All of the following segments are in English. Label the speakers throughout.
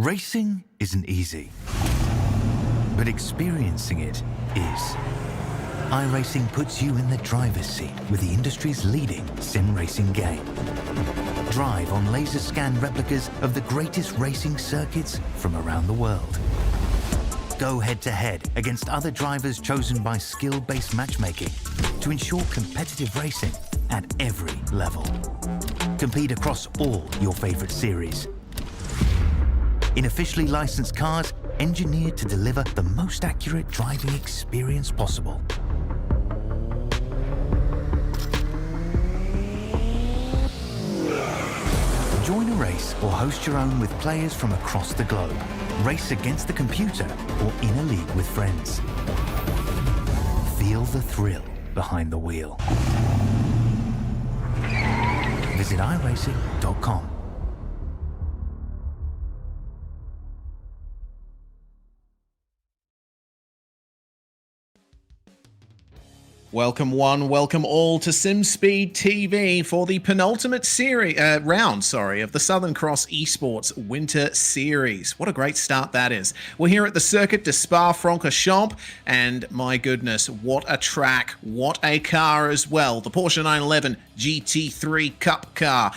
Speaker 1: Racing isn't easy, but experiencing it is. iRacing puts you in the driver's seat with the industry's leading sim racing game. Drive on laser scan replicas of the greatest racing circuits from around the world. Go head-to-head against other drivers chosen by skill-based matchmaking to ensure competitive racing at every level. Compete across all your favorite series. In officially licensed cars, engineered to deliver the most accurate driving experience possible. Join a race or host your own with players from across the globe. Race against the computer or in a league with friends. Feel the thrill behind the wheel. Visit iRacing.com.
Speaker 2: Welcome one, welcome all to SimSpeed TV for the penultimate round of the Southern Cross ESports Winter Series. What a great start that is. We're here at the Circuit de Spa-Francorchamps, and my goodness, what a track, what a car as well. The Porsche 911 GT3 Cup car.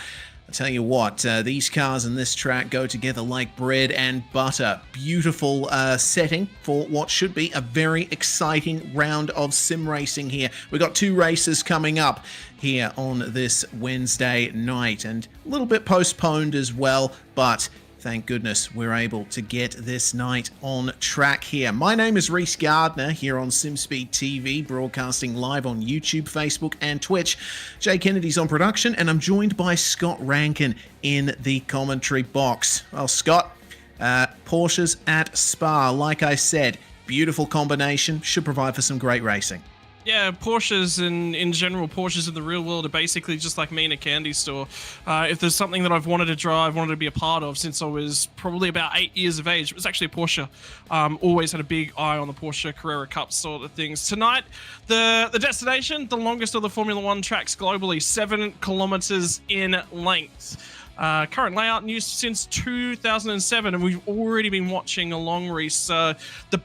Speaker 2: I tell you what, these cars and this track go together like bread and butter. Beautiful setting for what should be a very exciting round of sim racing here. We've got two races coming up here on this Wednesday night, and a little bit postponed as well, but thank goodness we're able to get this night on track here. My name is Reese Gardner here on SimSpeed TV, broadcasting live on YouTube, Facebook, and Twitch. Jay Kennedy's on production, and I'm joined by Scott Rankin in the commentary box. Well, Scott, Porsches at Spa, like I said, beautiful combination, should provide for some great racing.
Speaker 3: Yeah, Porsches in general, Porsches in the real world are basically just like me in a candy store. If there's something that I've wanted to drive, wanted to be a part of since I was probably about 8 years of age, it was actually a Porsche. Always had a big eye on the Porsche Carrera Cup sort of things. Tonight, the destination, the longest of the Formula One tracks globally, 7 kilometers in length. Current layout news since 2007, and we've already been watching along, Reese. The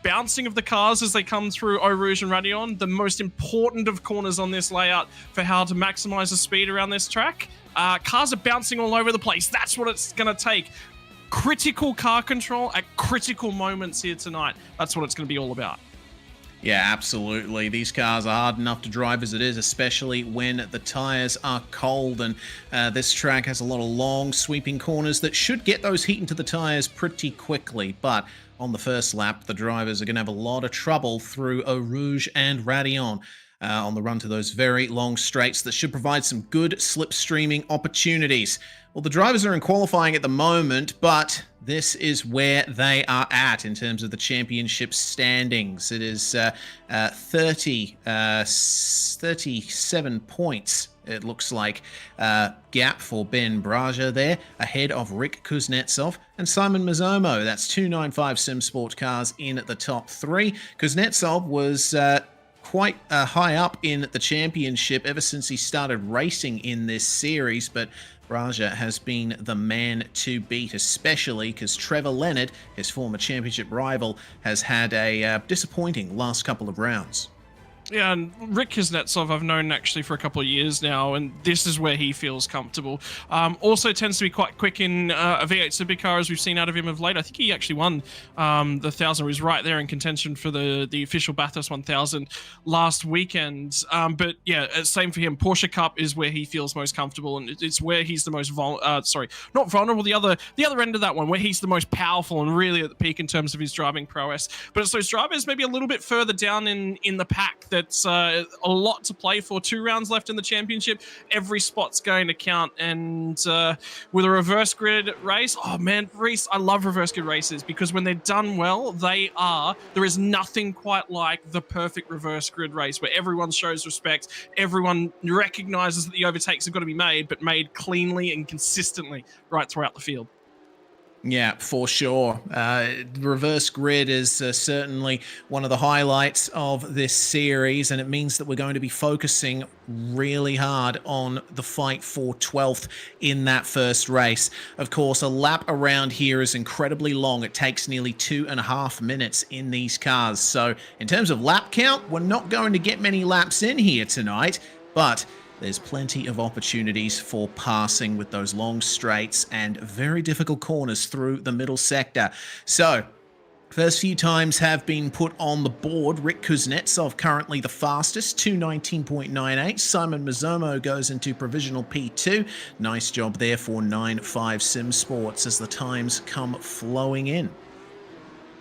Speaker 3: bouncing of the cars as they come through Eau Rouge and Raidillon, the most important of corners on this layout for how to maximize the speed around this track. Cars are bouncing all over the place. That's what it's going to take. Critical car control at critical moments here tonight. That's what it's going to be all about.
Speaker 2: Yeah, absolutely. These cars are hard enough to drive as it is, especially when the tyres are cold. And this track has a lot of long, sweeping corners that should get those heat into the tyres pretty quickly. But on the first lap, the drivers are going to have a lot of trouble through Eau Rouge and Raidillon on the run to those very long straights that should provide some good slipstreaming opportunities. Well, the drivers are in qualifying at the moment, but this is where they are at in terms of the championship standings. It is 37 points, it looks like, gap for Ben Braja there, ahead of Rick Kuznetsov and Simon Mazzomo. That's 295 SimSport cars in the top 3. Kuznetsov was quite high up in the championship ever since he started racing in this series, but Braja has been the man to beat, especially because Trevor Leonard, his former championship rival, has had a disappointing last couple of rounds.
Speaker 3: Yeah, and Rick Kuznetsov I've known actually for a couple of years now, and this is where he feels comfortable. Also tends to be quite quick in a V8 Supercar, as we've seen out of him of late. I think he actually won the 1000. He was right there in contention for the official Bathurst 1000 last weekend. But yeah, same for him. Porsche Cup is where he feels most comfortable, and it's where he's the most not vulnerable. The other end of that one, where he's the most powerful and really at the peak in terms of his driving prowess. But it's those drivers maybe a little bit further down in the pack that's a lot to play for. 2 rounds left in the championship. Every spot's going to count. And with a reverse grid race, oh man, Reese, I love reverse grid races because when they're done well, there is nothing quite like the perfect reverse grid race where everyone shows respect, everyone recognizes that the overtakes have got to be made, but made cleanly and consistently right throughout the field.
Speaker 2: Yeah, for sure. Reverse grid is certainly one of the highlights of this series, and it means that we're going to be focusing really hard on the fight for 12th in that first race. Of course, a lap around here is incredibly long. It takes nearly 2.5 minutes in these cars. So in terms of lap count, we're not going to get many laps in here tonight, but there's plenty of opportunities for passing with those long straights and very difficult corners through the middle sector. So, first few times have been put on the board. Rick Kuznetsov currently the fastest, 2:19.98. Simon Mazomo goes into provisional P2. Nice job there for 9.5 Sim Sports as the times come flowing in.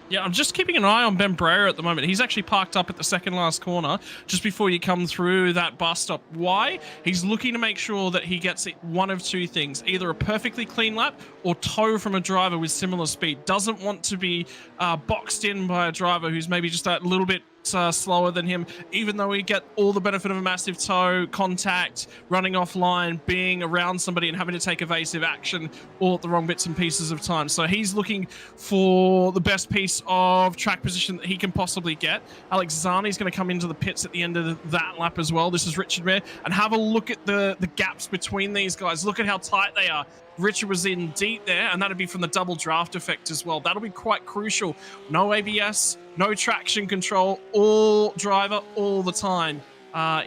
Speaker 3: Yeah, I'm just keeping an eye on Ben Breyer at the moment. He's actually parked up at the second last corner just before you come through that bus stop. Why? He's looking to make sure that he gets one of two things, either a perfectly clean lap or tow from a driver with similar speed. Doesn't want to be boxed in by a driver who's maybe just a little bit slower than him, even though we get all the benefit of a massive tow, contact, running offline, being around somebody and having to take evasive action all at the wrong bits and pieces of time. So he's looking for the best piece of track position that he can possibly get. Alex Zani's going to come into the pits at the end of that lap as well. This is Richard Mayer, and have a look at the gaps between these guys. Look at how tight they are. Richard was in deep there, and that'd be from the double draft effect as well. That'll be quite crucial. No ABS, no traction control, all driver all the time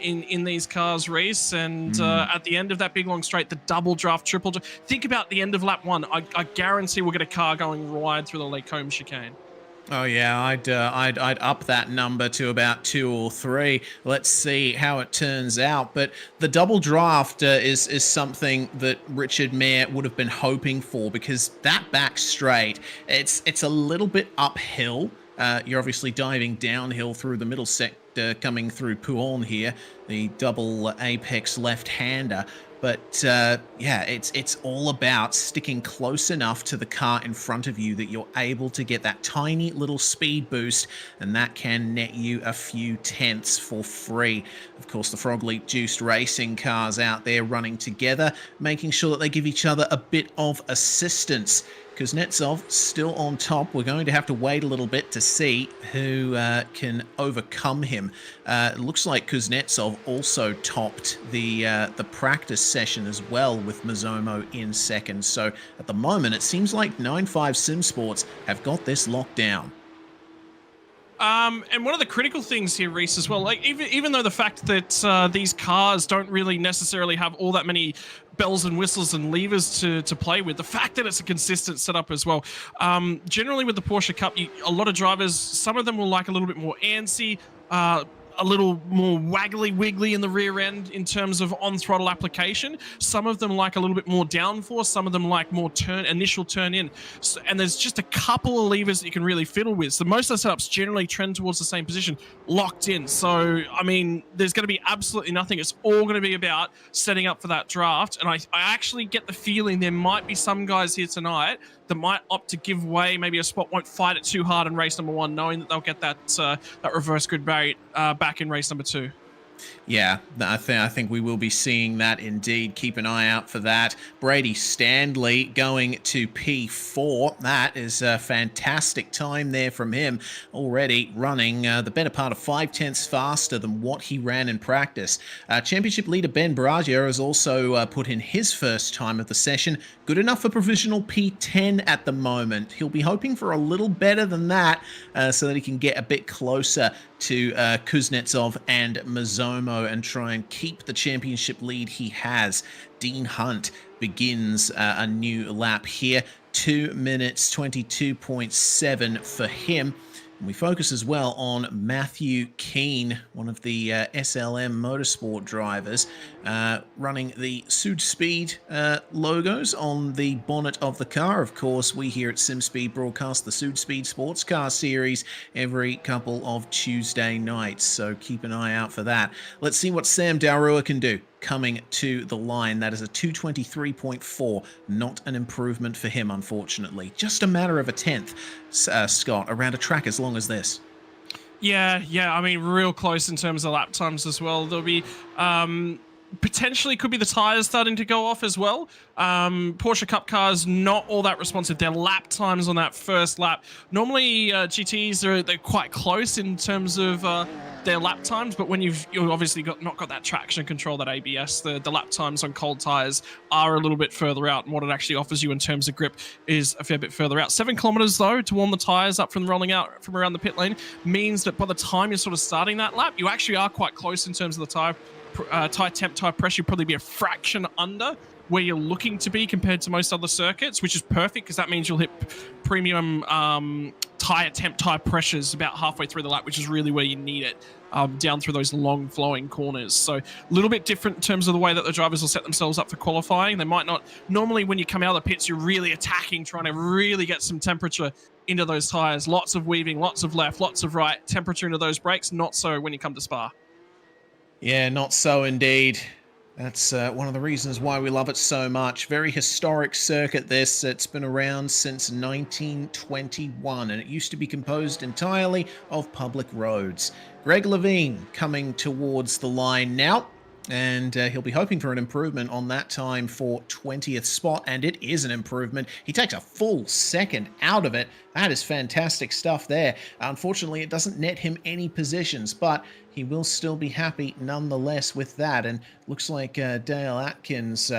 Speaker 3: in these cars, Reese. And at the end of that big long straight, the double draft, triple draft. Think about the end of lap one. I guarantee we'll get a car going wide through the Lake Combe chicane.
Speaker 2: Oh yeah, I'd up that number to about 2 or 3. Let's see how it turns out. But the double draft is something that Richard Mayer would have been hoping for, because that back straight, it's a little bit uphill. You're obviously diving downhill through the middle sector, coming through Pouhon here, the double apex left-hander. But yeah, it's all about sticking close enough to the car in front of you that you're able to get that tiny little speed boost, and that can net you a few tenths for free. Of course, the Frog Leap Juiced racing cars out there running together, making sure that they give each other a bit of assistance. Kuznetsov still on top. We're going to have to wait a little bit to see who can overcome him. It looks like Kuznetsov also topped the practice session as well, with Mazomo in second. So at the moment, it seems like 9.5 Sim Sports have got this locked down.
Speaker 3: And one of the critical things here, Reese, as well, like even though the fact that these cars don't really necessarily have all that many bells and whistles and levers to play with, the fact that it's a consistent setup as well. Generally with the Porsche Cup, a lot of drivers, some of them will like a little bit more antsy, a little more waggly wiggly in the rear end in terms of on throttle application. Some of them like a little bit more downforce. Some of them like more initial turn in. So, and there's just a couple of levers that you can really fiddle with. So most of the setups generally trend towards the same position, locked in. So, I mean, there's going to be absolutely nothing. It's all going to be about setting up for that draft. And I actually get the feeling there might be some guys here tonight that might opt to give way. Maybe a spot won't fight it too hard in race number 1, knowing that they'll get that reverse grid barrier back in race number 2.
Speaker 2: Yeah, I think we will be seeing that indeed. Keep an eye out for that. Brady Standley going to P4. That is a fantastic time there from him, already running the better part of 5 tenths faster than what he ran in practice. Championship leader Ben Baraggio has also put in his first time of the session. Good enough for provisional P10 at the moment. He'll be hoping for a little better than that so that he can get a bit closer to Kuznetsov and Mazomo and try and keep the championship lead he has. Dean Hunt begins a new lap here. 2 minutes 22.7 for him. And we focus as well on Matthew Keane, one of the SLM Motorsport drivers, running the Sud Speed logos on the bonnet of the car. Of course, we here at SimSpeed broadcast the Sud Speed Sports Car Series every couple of Tuesday nights, so keep an eye out for that. Let's see what Sam Darua can do coming to the line. That is a 223.4. Not an improvement for him, unfortunately. Just a matter of a tenth, Scott, around a track as long as this.
Speaker 3: Yeah. I mean, real close in terms of lap times as well. There'll be Potentially could be the tires starting to go off as well. Porsche Cup cars not all that responsive. Their lap times on that first lap. Normally GTs they're quite close in terms of their lap times, but when you've obviously not got that traction control, that ABS, the lap times on cold tires are a little bit further out, and what it actually offers you in terms of grip is a fair bit further out. 7 kilometers though to warm the tires up from rolling out from around the pit lane means that by the time you're sort of starting that lap, you actually are quite close in terms of the tire temp, tire pressure. You'd probably be a fraction under where you're looking to be compared to most other circuits, which is perfect because that means you'll hit premium tire temp, tire pressures about halfway through the lap, which is really where you need it, down through those long flowing corners. So a little bit different in terms of the way that the drivers will set themselves up for qualifying. They might not, normally when you come out of the pits, you're really attacking, trying to really get some temperature into those tires. Lots of weaving, lots of left, lots of right, temperature into those brakes. Not so when you come to Spa.
Speaker 2: Yeah, not so indeed. That's one of the reasons why we love it so much. Very historic circuit this. It's been around since 1921, and it used to be composed entirely of public roads. Greg Levine coming towards the line now, and he'll be hoping for an improvement on that time for 20th spot, and it is an improvement. He takes a full second out of it. That is fantastic stuff there. Unfortunately, it doesn't net him any positions, but he will still be happy nonetheless with that. And looks like Dale Atkins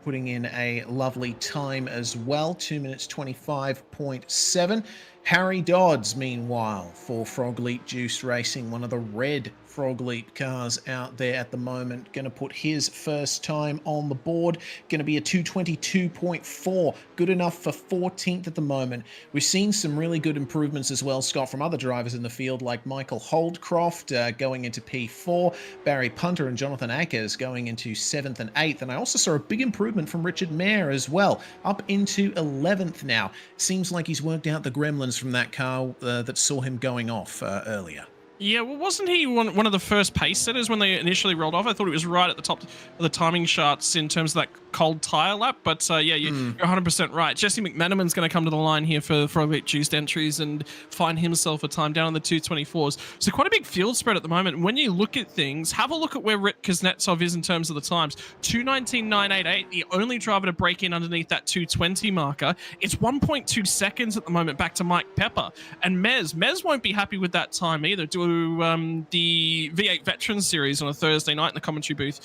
Speaker 2: putting in a lovely time as well, 2 minutes 25.7. Harry Dodds, meanwhile, for Frog Leap Juice Racing, one of the red Frog Leap cars out there at the moment, going to put his first time on the board, going to be a 222.4, good enough for 14th at the moment. We've seen some really good improvements as well, Scott, from other drivers in the field like Michael Holdcroft going into P4, Barry Punter and Jonathan Akers going into 7th and 8th, and I also saw a big improvement from Richard Mayer as well, up into 11th now. Seems like he's worked out the gremlins from that car that saw him going off earlier.
Speaker 3: Yeah, well, wasn't he one of the first pace setters when they initially rolled off? I thought it was right at the top of the timing charts in terms of that cold tire lap. But yeah, you're 100% right. Jesse McManaman's going to come to the line here for Frog Leap Juiced entries and find himself a time down in the 224s. So quite a big field spread at the moment. When you look at things, have a look at where Rit Kuznetsov is in terms of the times. 2:19.988, the only driver to break in underneath that 2:20 marker. It's 1.2 seconds at the moment back to Mike Pepper. And Mez won't be happy with that time either. The V8 Veterans Series on a Thursday night in the commentary booth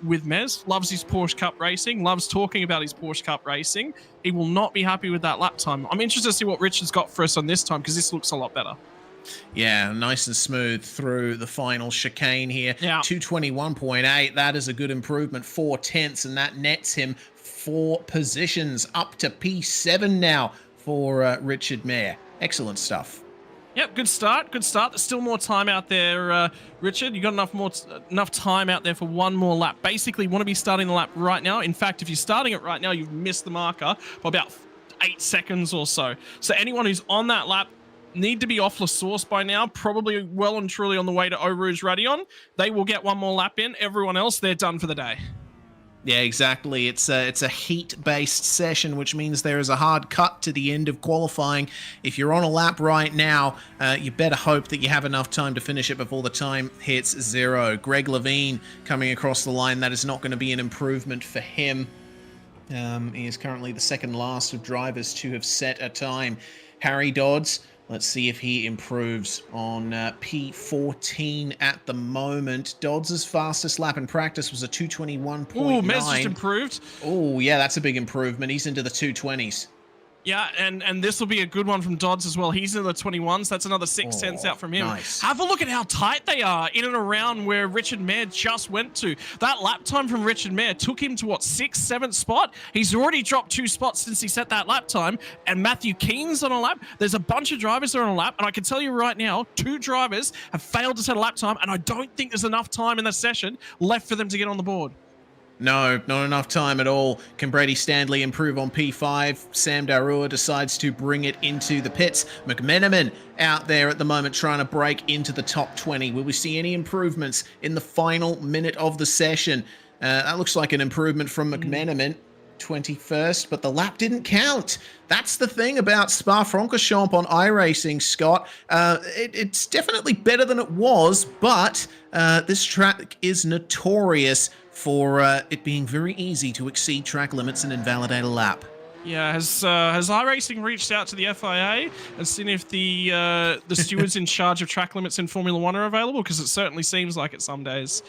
Speaker 3: with Mez. Loves his Porsche Cup racing, loves talking about his Porsche Cup racing. He will not be happy with that lap time. I'm interested to see what Richard's got for us on this time because this looks a lot better.
Speaker 2: Yeah, nice and smooth through the final chicane here. Yeah. 221.8, that is a good improvement, 4/10, and that nets him 4 positions up to P7 now for Richard Mayer. Excellent stuff.
Speaker 3: Yep, good start. Good start. There's still more time out there, Richard. You got enough time out there for one more lap. Basically, you want to be starting the lap right now. In fact, if you're starting it right now, you've missed the marker by about 8 seconds or so. So anyone who's on that lap need to be off La Source by now, probably well and truly on the way to Eau Rouge Radion. They will get one more lap in. Everyone else, they're done for the day.
Speaker 2: Yeah, exactly. It's a heat-based session, which means there is a hard cut to the end of qualifying. If you're on a lap right now, you better hope that you have enough time to finish it before the time hits 0. Greg Levine coming across the line. That is not going to be an improvement for him. He is currently the second last of drivers to have set a time. Harry Dodds, let's see if he improves on P14 at the moment. Dodds' fastest lap in practice was a 221.9.
Speaker 3: Oh, Mez just improved.
Speaker 2: Oh, yeah, that's a big improvement. He's into the 220s.
Speaker 3: Yeah, and this will be a good one from Dodds as well. He's in the 21s. That's another 6 cents out from him.
Speaker 2: Nice.
Speaker 3: Have a look at how tight they are in and around where Richard Mayer just went to. That lap time from Richard Mayer took him to, what, 6th, 7th spot? He's already dropped 2 spots since he set that lap time. And Matthew Keen's on a lap. There's a bunch of drivers that are on a lap. And I can tell you right now, 2 drivers have failed to set a lap time. And I don't think there's enough time in the session left for them to get on the board.
Speaker 2: No, not enough time at all. Can Brady Standley improve on P5? Sam Darua decides to bring it into the pits. McMenamin out there at the moment trying to break into the top 20. Will we see any improvements in the final minute of the session? That looks like an improvement from McMenamin. 21st, but the lap didn't count. That's the thing about Spa-Francorchamps on iRacing, Scott. It's definitely better than it was, but this track is notorious for it being very easy to exceed track limits and invalidate a lap.
Speaker 3: Yeah, has iRacing reached out to the FIA and seen if the stewards in charge of track limits in Formula One are available? Because it certainly seems like it some days.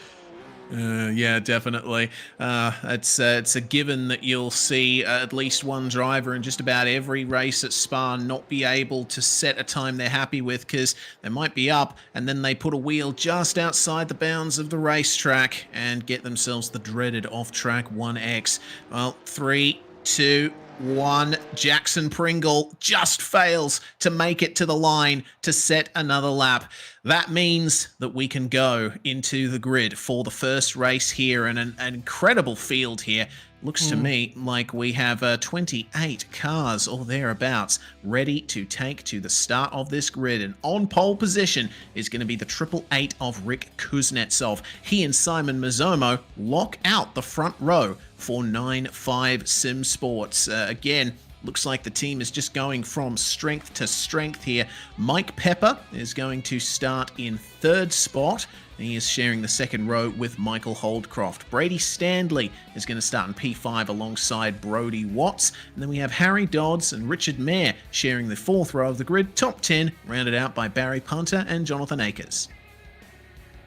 Speaker 2: Yeah, definitely. It's a given that you'll see at least one driver in just about every race at Spa not be able to set a time they're happy with, because they might be up and then they put a wheel just outside the bounds of the racetrack and get themselves the dreaded off-track 1X. Well, 3, 2, 1. Jackson Pringle just fails to make it to the line to set another lap. That means that we can go into the grid for the first race here, and an incredible field here. Looks to me like we have 28 cars or thereabouts ready to take to the start of this grid. And on pole position is going to be the 888 of Rick Kuznetsov. He and Simon Mazzomo lock out the front row for 9-5 Sim Sports. Again, looks like the team is just going from strength to strength here. Mike Pepper is going to start in third spot. He is sharing the second row with Michael Holdcroft. Brady Standley is going to start in P5 alongside Brody Watts. And then we have Harry Dodds and Richard Mayer sharing the fourth row of the grid. Top 10 rounded out by Barry Punter and Jonathan Akers.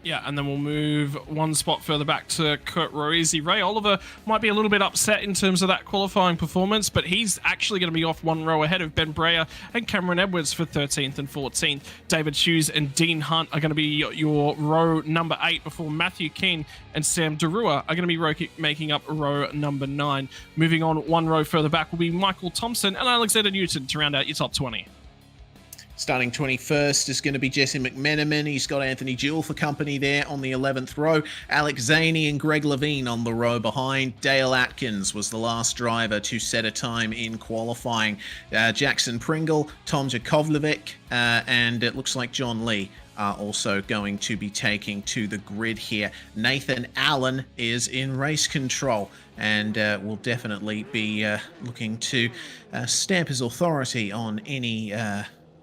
Speaker 3: Yeah, and then we'll move one spot further back to Kurt Roisi. Ray Oliver might be a little bit upset in terms of that qualifying performance, but he's actually going to be off one row ahead of Ben Breyer and Cameron Edwards for 13th and 14th. David Hughes and Dean Hunt are going to be your row number 8 before Matthew Keane and Sam Darua are going to be making up row number 9. Moving on one row further back will be Michael Thompson and Alexander Newton to round out your top 20.
Speaker 2: Starting 21st is going to be Jesse McMenamin. He's got Anthony Jewell for company there on the 11th row. Alex Zaney and Greg Levine on the row behind. Dale Atkins was the last driver to set a time in qualifying. Jackson Pringle, Tom Jakovlevic, and it looks like John Lee are also going to be taking to the grid here. Nathan Allen is in race control and will definitely be looking to stamp his authority on any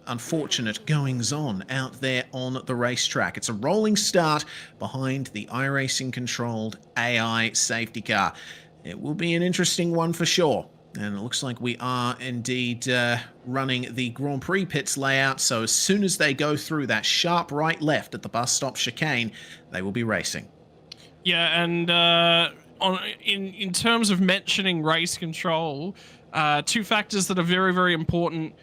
Speaker 2: unfortunate goings-on out there on the racetrack. It's a rolling start behind the iRacing controlled AI safety car. It will be an interesting one for sure. And it looks like we are indeed running the Grand Prix pits layout, so as soon as they go through that sharp right-left at the bus stop chicane, they will be racing.
Speaker 3: Yeah, and in terms of mentioning race control, two factors that are very, very important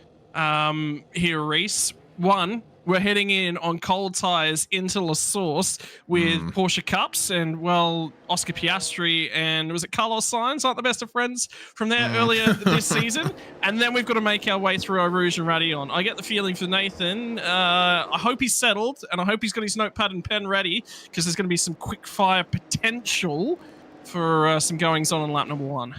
Speaker 3: here, Reese. One, we're heading in on cold tires into La Source with Porsche Cups, and well, Oscar Piastri and was it Carlos Sainz aren't the best of friends from there earlier this season, and then we've got to make our way through Eau Rouge and Raidillon. I get the feeling for Nathan. I hope he's settled, and I hope he's got his notepad and pen ready, because there's going to be some quick fire potential for some goings on lap number 1.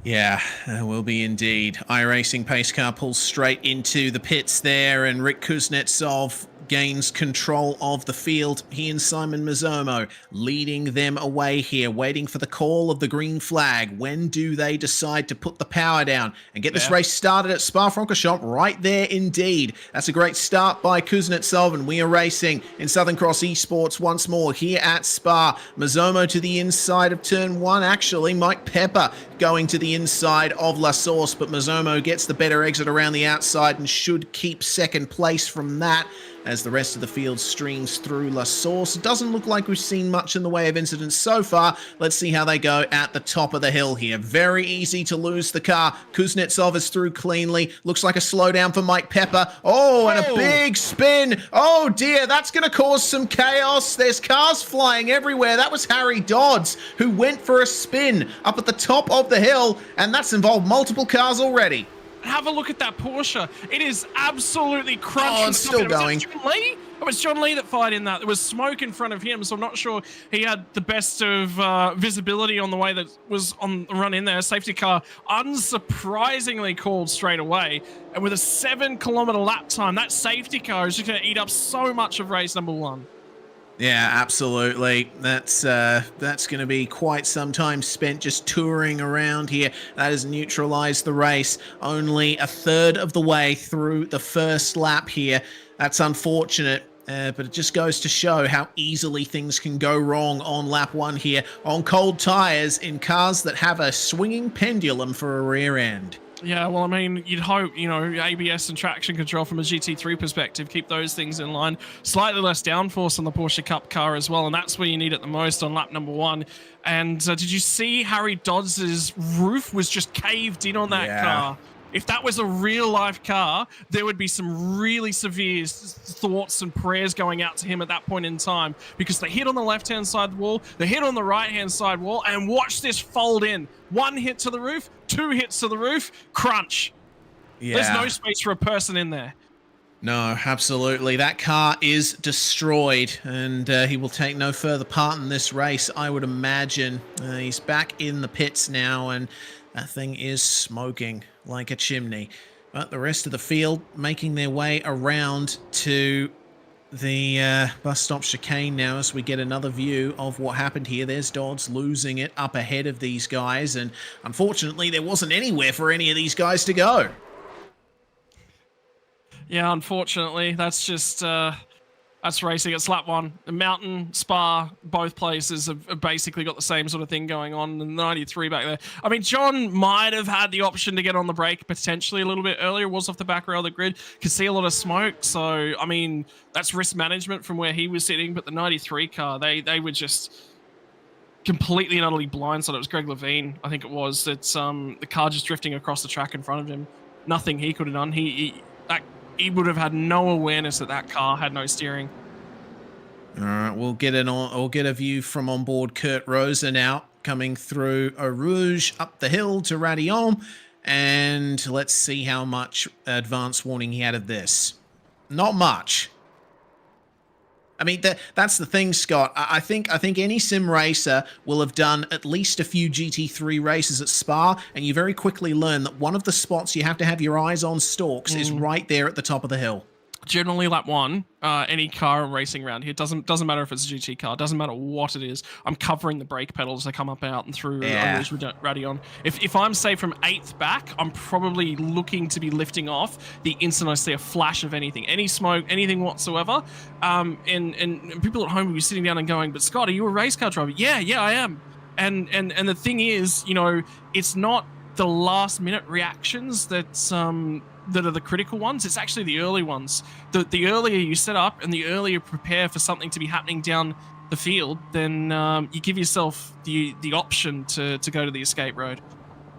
Speaker 2: Yeah, will be indeed. iRacing pace car pulls straight into the pits there, and Rick Kuznetsov gains control of the field. He and Simon Mazzomo leading them away here, waiting for the call of the green flag. When do they decide to put the power down and get this race started at Spa-Francorchamps? Right there indeed. That's a great start by Kuznetsov, and we are racing in Southern Cross Esports once more here at Spa. Mazzomo to the inside of turn 1, actually. Mike Pepper going to the inside of La Source, but Mazzomo gets the better exit around the outside and should keep second place from that as the rest of the field streams through La Source. It doesn't look like we've seen much in the way of incidents so far. Let's see how they go at the top of the hill here. Very easy to lose the car. Kuznetsov is through cleanly. Looks like a slowdown for Mike Pepper. Oh, and a big spin. Oh dear, that's going to cause some chaos. There's cars flying everywhere. That was Harry Dodds, who went for a spin up at the top of the hill, and that's involved multiple cars already.
Speaker 3: Have a look at that Porsche. It is absolutely crunched.
Speaker 2: Oh, it's still going.
Speaker 3: Was John Lee? It was John Lee that fired in that. There was smoke in front of him, so I'm not sure he had the best of visibility on the way that was on the run in there. Safety car unsurprisingly called straight away. And with a 7-kilometer lap time, that safety car is just going to eat up so much of race number 1.
Speaker 2: Yeah, absolutely. That's going to be quite some time spent just touring around here. That has neutralized the race. Only a third of the way through the first lap here. That's unfortunate. But it just goes to show how easily things can go wrong on lap 1 here on cold tires in cars that have a swinging pendulum for a rear end.
Speaker 3: Yeah, well, I mean, you'd hope, ABS and traction control from a GT3 perspective, keep those things in line. Slightly less downforce on the Porsche Cup car as well, and that's where you need it the most on lap number 1. And did you see Harry Dodds' roof was just caved in on that car? If that was a real-life car, there would be some really severe thoughts and prayers going out to him at that point in time, because they hit on the left-hand side wall, they hit on the right-hand side wall, and watch this fold in. 1 hit to the roof, 2 hits to the roof, crunch. Yeah. There's no space for a person in there.
Speaker 2: No, absolutely. That car is destroyed, and he will take no further part in this race, I would imagine. He's back in the pits now, and that thing is smoking like a chimney. But the rest of the field making their way around to the bus stop chicane now as we get another view of what happened here. There's Dodds losing it up ahead of these guys, and unfortunately there wasn't anywhere for any of these guys to go.
Speaker 3: Yeah, unfortunately, that's just that's racing. It's lap 1. The Mountain, Spa, both places have basically got the same sort of thing going on. The 93 back there. I mean, John might have had the option to get on the brake potentially a little bit earlier. Was off the back rail of the grid. Could see a lot of smoke. So, I mean, that's risk management from where he was sitting. But the 93 car, they were just completely and utterly blindsided. It was Greg Levine, I think it was. It's the car just drifting across the track in front of him. Nothing he could have done. He would have had no awareness that that car had no steering.
Speaker 2: All right, we'll get a view from on board Kurt Rosa now, coming through Eau Rouge up the hill to Radillon, and let's see how much advance warning he had of this. Not much. I mean, that's the thing, Scott. I think any sim racer will have done at least a few GT3 races at Spa, and you very quickly learn that one of the spots you have to have your eyes on stalks is right there at the top of the hill.
Speaker 3: Generally, lap 1, any car racing around here, doesn't matter if it's a GT car, doesn't matter what it is. I'm covering the brake pedals that come up out and through Radillon. If I'm, say, from 8th back, I'm probably looking to be lifting off the instant I see a flash of anything, any smoke, anything whatsoever. And people at home will be sitting down and going, "But Scott, are you a race car driver?" Yeah, I am. And the thing is, it's not the last minute reactions that are the critical ones. It's actually the early ones. The earlier you set up and the earlier you prepare for something to be happening down the field, then you give yourself the option to go to the escape road.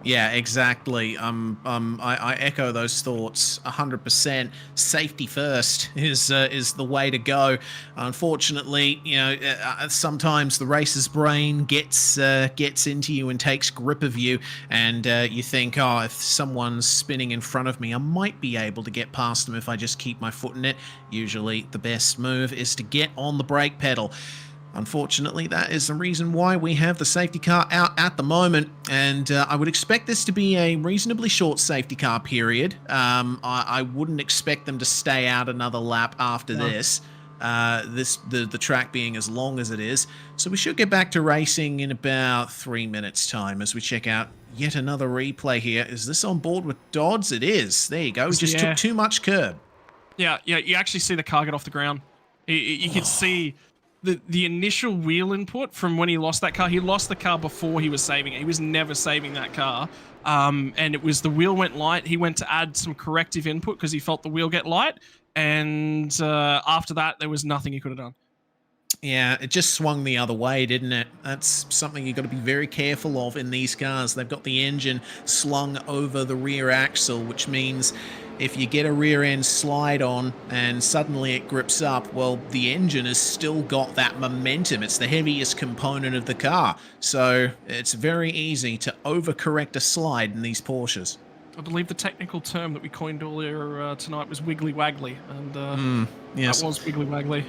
Speaker 2: Yeah, exactly. I echo those thoughts 100%. Safety first is the way to go. Unfortunately, sometimes the racer's brain gets into you and takes grip of you, and you think, oh, if someone's spinning in front of me, I might be able to get past them if I just keep my foot in it. Usually, the best move is to get on the brake pedal. Unfortunately, that is the reason why we have the safety car out at the moment, and I would expect this to be a reasonably short safety car period. I wouldn't expect them to stay out another lap after this. The track being as long as it is. So we should get back to racing in about 3 minutes' time as we check out yet another replay here. Is this on board with Dodds? It is. There you go. We just took too much curb. Yeah,
Speaker 3: you actually see the car get off the ground. You could see the initial wheel input from when he lost that car. He lost the car before he was saving it. He was never saving that car. And it was the wheel went light. He went to add some corrective input because he felt the wheel get light. And after that, there was nothing he could have done.
Speaker 2: Yeah, it just swung the other way, didn't it? That's something you've got to be very careful of in these cars. They've got the engine slung over the rear axle, which means if you get a rear end slide on and suddenly it grips up, well, the engine has still got that momentum. It's the heaviest component of the car. So it's very easy to overcorrect a slide in these Porsches.
Speaker 3: I believe the technical term that we coined earlier tonight was wiggly waggly, and
Speaker 2: yes.
Speaker 3: That was wiggly waggly.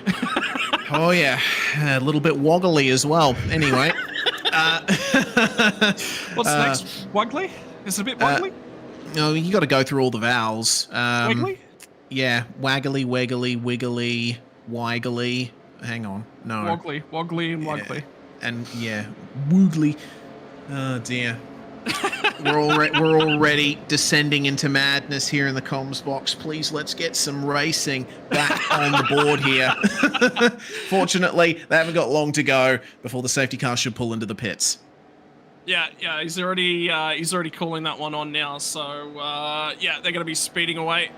Speaker 2: Oh yeah, a little bit woggly as well. Anyway,
Speaker 3: what's next? Waggly? Is it a bit waggly?
Speaker 2: No, you got to go through all the vowels.
Speaker 3: Waggly?
Speaker 2: Yeah, waggly, wiggly, wiggly, wiggly. hang on. No.
Speaker 3: Woggly and Wuggly.
Speaker 2: And yeah, Woogly. Oh dear. We're already descending into madness here in the comms box. Please, let's get some racing back on the board here. Fortunately, they haven't got long to go before the safety car should pull into the pits.
Speaker 3: Yeah, he's already calling that one on now. So yeah, they're going to be speeding away.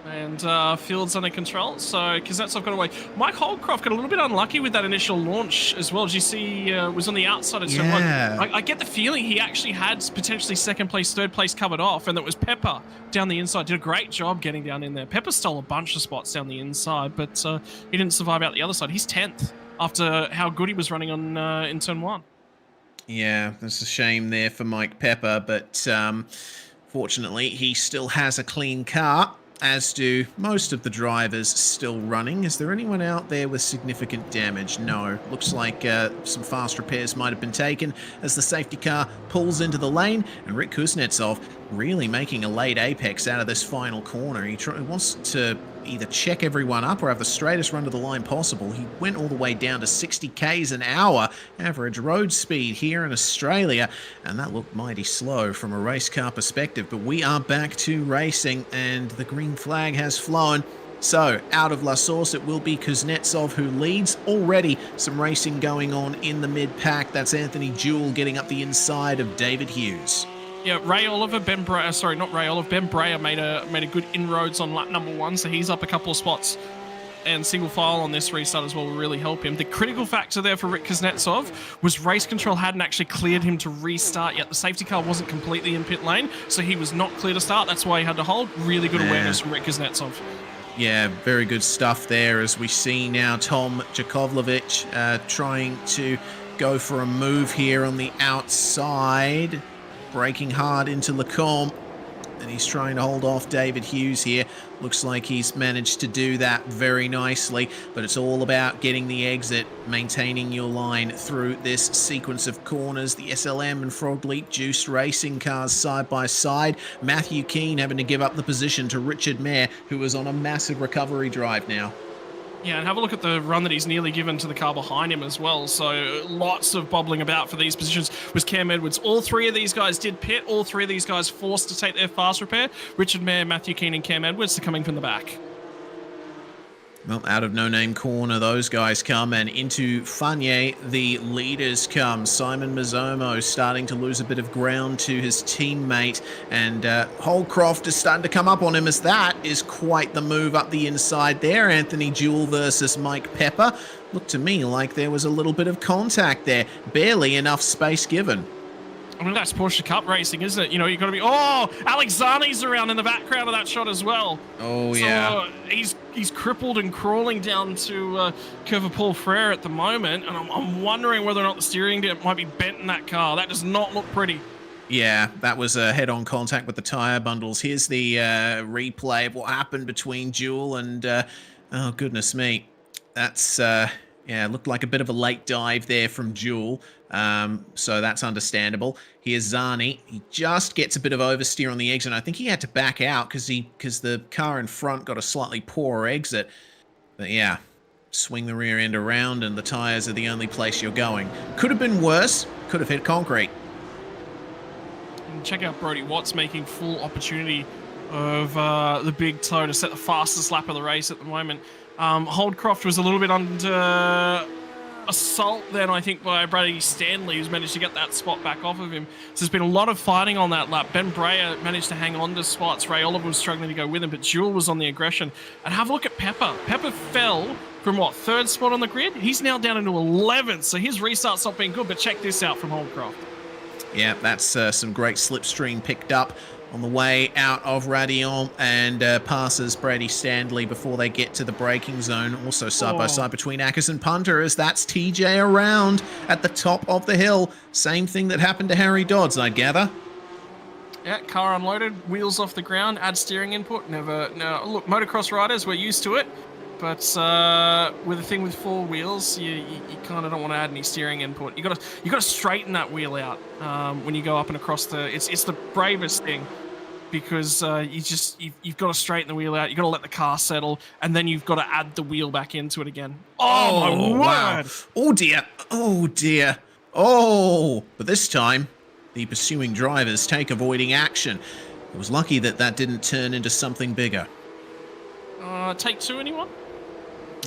Speaker 3: And field's under control, so Kuznetsov got away. Mike Holdcroft got a little bit unlucky with that initial launch as well. Did you see was on the outside of turn one? I get the feeling he actually had potentially second place, third place covered off, and that was Pepper down the inside. Did a great job getting down in there. Pepper stole a bunch of spots down the inside, but he didn't survive out the other side. He's 10th after how good he was running on in turn one.
Speaker 2: Yeah, that's a shame there for Mike Pepper, but fortunately he still has a clean car, as do most of the drivers still running. Is there anyone out there with significant damage? No. Looks like some fast repairs might have been taken as the safety car pulls into the lane, and Rick Kuznetsov really making a late apex out of this final corner. He wants to either check everyone up or have the straightest run to the line possible. He went all the way down to 60 k's an hour average road speed here in Australia, and that looked mighty slow from a race car perspective. But we are back to racing, and the green flag has flown. So out of La Source, it will be Kuznetsov who leads. Already some racing going on in the mid-pack. That's Anthony Jewell getting up the inside of David Hughes.
Speaker 3: Yeah, Ray Oliver, Ben Breyer, sorry, not Ray Oliver, Ben Breyer made a good inroads on lap number 1, so he's up a couple of spots. And single file on this restart as well will really help him. The critical factor there for Rick Kuznetsov was race control hadn't actually cleared him to restart yet. The safety car wasn't completely in pit lane, so he was not clear to start. That's why he had to hold. Really good awareness from Rick Kuznetsov. Yeah,
Speaker 2: very good stuff there, as we see now Tom Jakovlevich trying to go for a move here on the outside. Braking hard into Lacombe, and he's trying to hold off David Hughes here. Looks like he's managed to do that very nicely, but it's all about getting the exit, maintaining your line through this sequence of corners. The SLM and Frog Leap Juice racing cars side by side. Matthew Keane having to give up the position to Richard Mayer, who is on a massive recovery drive now.
Speaker 3: Yeah, and have a look at the run that he's nearly given to the car behind him as well. So lots of bobbling about for these positions was Cam Edwards. All three of these guys did pit. All three of these guys forced to take their fast repair. Richard Mayer, Matthew Keane, and Cam Edwards are coming from the back.
Speaker 2: Well, out of no-name corner, those guys come, and into Fanye, the leaders come. Simon Mazzomo starting to lose a bit of ground to his teammate, and Holdcroft is starting to come up on him, as that is quite the move up the inside there. Anthony Jewell versus Mike Pepper. Looked to me like there was a little bit of contact there. Barely enough space given.
Speaker 3: I mean, that's Porsche Cup racing, isn't it? You know, you've got to be... Oh, Alex Zani's around in the background of that shot as well.
Speaker 2: Oh, yeah.
Speaker 3: So, he's crippled and crawling down to Curva Paul Frere at the moment, and I'm wondering whether or not the steering might be bent in that car. That does not look pretty.
Speaker 2: Yeah, that was a head-on contact with the tyre bundles. Here's the replay of what happened between Jewell and... oh, goodness me. That's... yeah, looked like a bit of a late dive there from Jewell. So that's understandable. Here's Zani. He just gets a bit of oversteer on the exit. I think he had to back out because the car in front got a slightly poorer exit. But yeah, swing the rear end around and the tyres are the only place you're going. Could have been worse. Could have hit concrete.
Speaker 3: And check out Brody Watts making full opportunity of the big toe to set the fastest lap of the race at the moment. Holdcroft was a little bit under assault then, I think, by Brady Stanley, who's managed to get that spot back off of him. So there's been a lot of fighting on that lap. Ben Breyer managed to hang on to spots. Ray Oliver was struggling to go with him, but Jewell was on the aggression. And have a look at Pepper. Pepper fell from, what, third spot on the grid? He's now down into 11th, so his restart's not been good, but check this out from Holdcroft. Yeah,
Speaker 2: that's some great slipstream picked up on the way out of Radion, and passes Brady Stanley before they get to the braking zone. Also side by side between Ackers and Punter, as that's TJ around at the top of the hill. Same thing that happened to Harry Dodds, I gather.
Speaker 3: Yeah, car unloaded, wheels off the ground, add steering input. No, look, motocross riders, we're used to it. But with a thing with four wheels, you kind of don't want to add any steering input. You got to straighten that wheel out when you go up and across the. It's the bravest thing. because you've got to straighten the wheel out, you've got to let the car settle, and then you've got to add the wheel back into it again. Oh my word!
Speaker 2: Wow. Oh dear. Oh dear. Oh, but this time the pursuing drivers take avoiding action. It was lucky that that didn't turn into something bigger.
Speaker 3: Take two, anyone?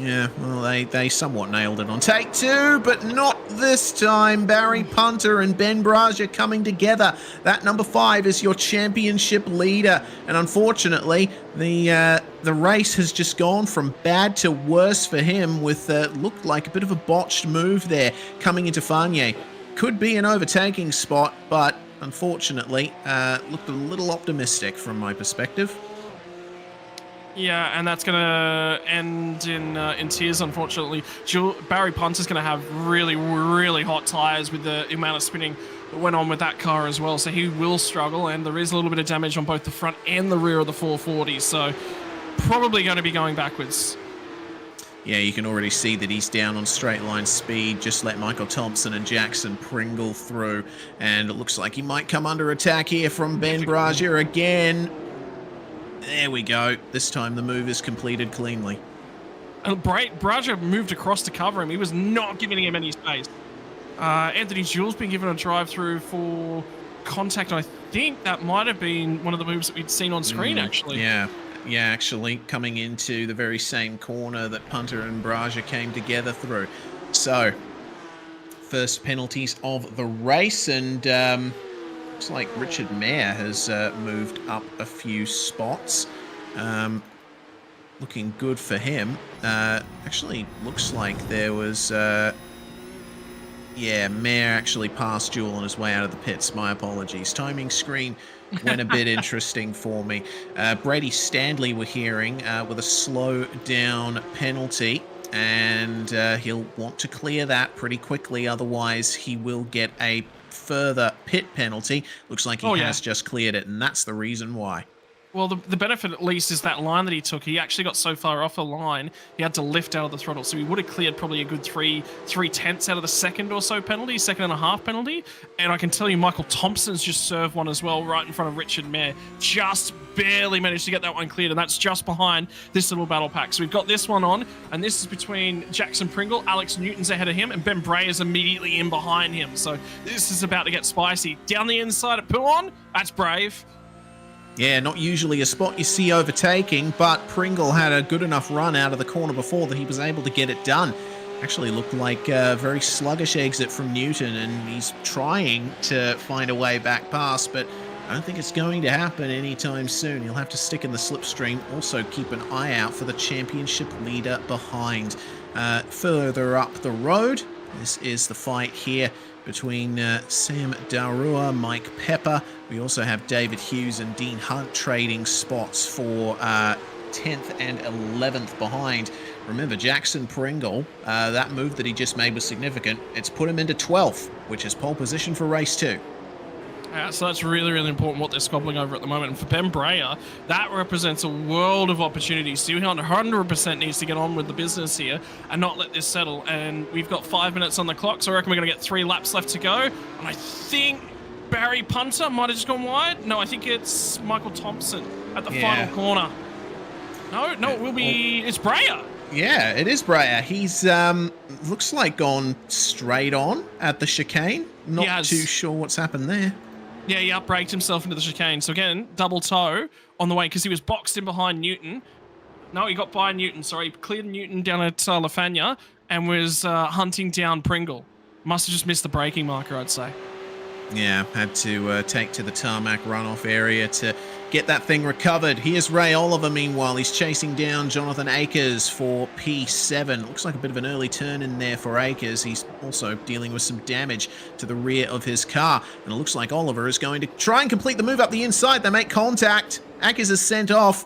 Speaker 2: Yeah, well, they somewhat nailed it on take two, but not this time. Barry Punter and Ben Braja coming together. That number 5 is your championship leader, and unfortunately, the race has just gone from bad to worse for him with looked like a bit of a botched move there coming into Fagné. Could be an overtaking spot, but unfortunately, looked a little optimistic from my perspective.
Speaker 3: Yeah, and that's going to end in tears, unfortunately. Barry Punter's going to have really, really hot tyres with the amount of spinning that went on with that car as well, so he will struggle, and there is a little bit of damage on both the front and the rear of the 440, so probably going to be going backwards.
Speaker 2: Yeah, you can already see that he's down on straight line speed. Just let Michael Thompson and Jackson Pringle through, and it looks like he might come under attack here from Ben Braja again. There we go. This time the move is completed cleanly.
Speaker 3: And Braja moved across to cover him. He was not giving him any space. Anthony Jules been given a drive-through for contact. I think that might have been one of the moves that we'd seen on screen, actually.
Speaker 2: Yeah, actually coming into the very same corner that Punter and Braja came together through. So, first penalties of the race, and looks like Richard Mayer has moved up a few spots. Looking good for him. Actually, looks like there was... yeah, Mayer actually passed Jewel on his way out of the pits. My apologies. Timing screen went a bit interesting for me. Brady Standley we're hearing with a slow down penalty. And he'll want to clear that pretty quickly. Otherwise, he will get a further pit penalty. Looks like he has just cleared it, and that's the reason why.
Speaker 3: Well, the benefit at least is that line that he took. He actually got so far off the line, he had to lift out of the throttle. So he would have cleared probably a good three-tenths out of the second or so penalty, second and a half penalty. And I can tell you, Michael Thompson's just served one as well, right in front of Richard Mayer. Just barely managed to get that one cleared, and that's just behind this little battle pack. So we've got this one on, and this is between Jackson Pringle. Alex Newton's ahead of him, and Ben Bray is immediately in behind him. So this is about to get spicy. Down the inside at Pouon, that's brave.
Speaker 2: Yeah, not usually a spot you see overtaking, but Pringle had a good enough run out of the corner before that he was able to get it done. Actually looked like a very sluggish exit from Newton, and he's trying to find a way back past, but I don't think it's going to happen anytime soon. He'll have to stick in the slipstream. Also keep an eye out for the championship leader behind. Further up the road, this is the fight here between Sam Darua, Mike Pepper. We also have David Hughes and Dean Hunt trading spots for 10th and 11th behind. Remember, Jackson Pringle, that move that he just made was significant. It's put him into 12th, which is pole position for race 2.
Speaker 3: So that's really, really important what they're squabbling over at the moment. And for Ben Brayer, that represents a world of opportunities. So he 100% needs to get on with the business here and not let this settle. And we've got 5 minutes on the clock, so I reckon we're going to get 3 laps left to go. And I think Barry Punter might have just gone wide. No, I think it's Michael Thompson at the final corner. No, it will be... It's Brayer.
Speaker 2: Yeah, it is Brayer. He's, looks like gone straight on at the chicane. Not too sure what's happened there.
Speaker 3: Yeah, he up-braked himself into the chicane. So again, double toe on the way because he was boxed in behind Newton. No, he got by Newton. Sorry, he cleared Newton down at Lafanya and was hunting down Pringle. Must have just missed the braking marker, I'd say.
Speaker 2: Yeah, had to take to the tarmac runoff area to get that thing recovered. Here's Ray Oliver, meanwhile. He's chasing down Jonathan Akers for P7. Looks like a bit of an early turn in there for Akers. He's also dealing with some damage to the rear of his car. And it looks like Oliver is going to try and complete the move up the inside. They make contact. Akers is sent off.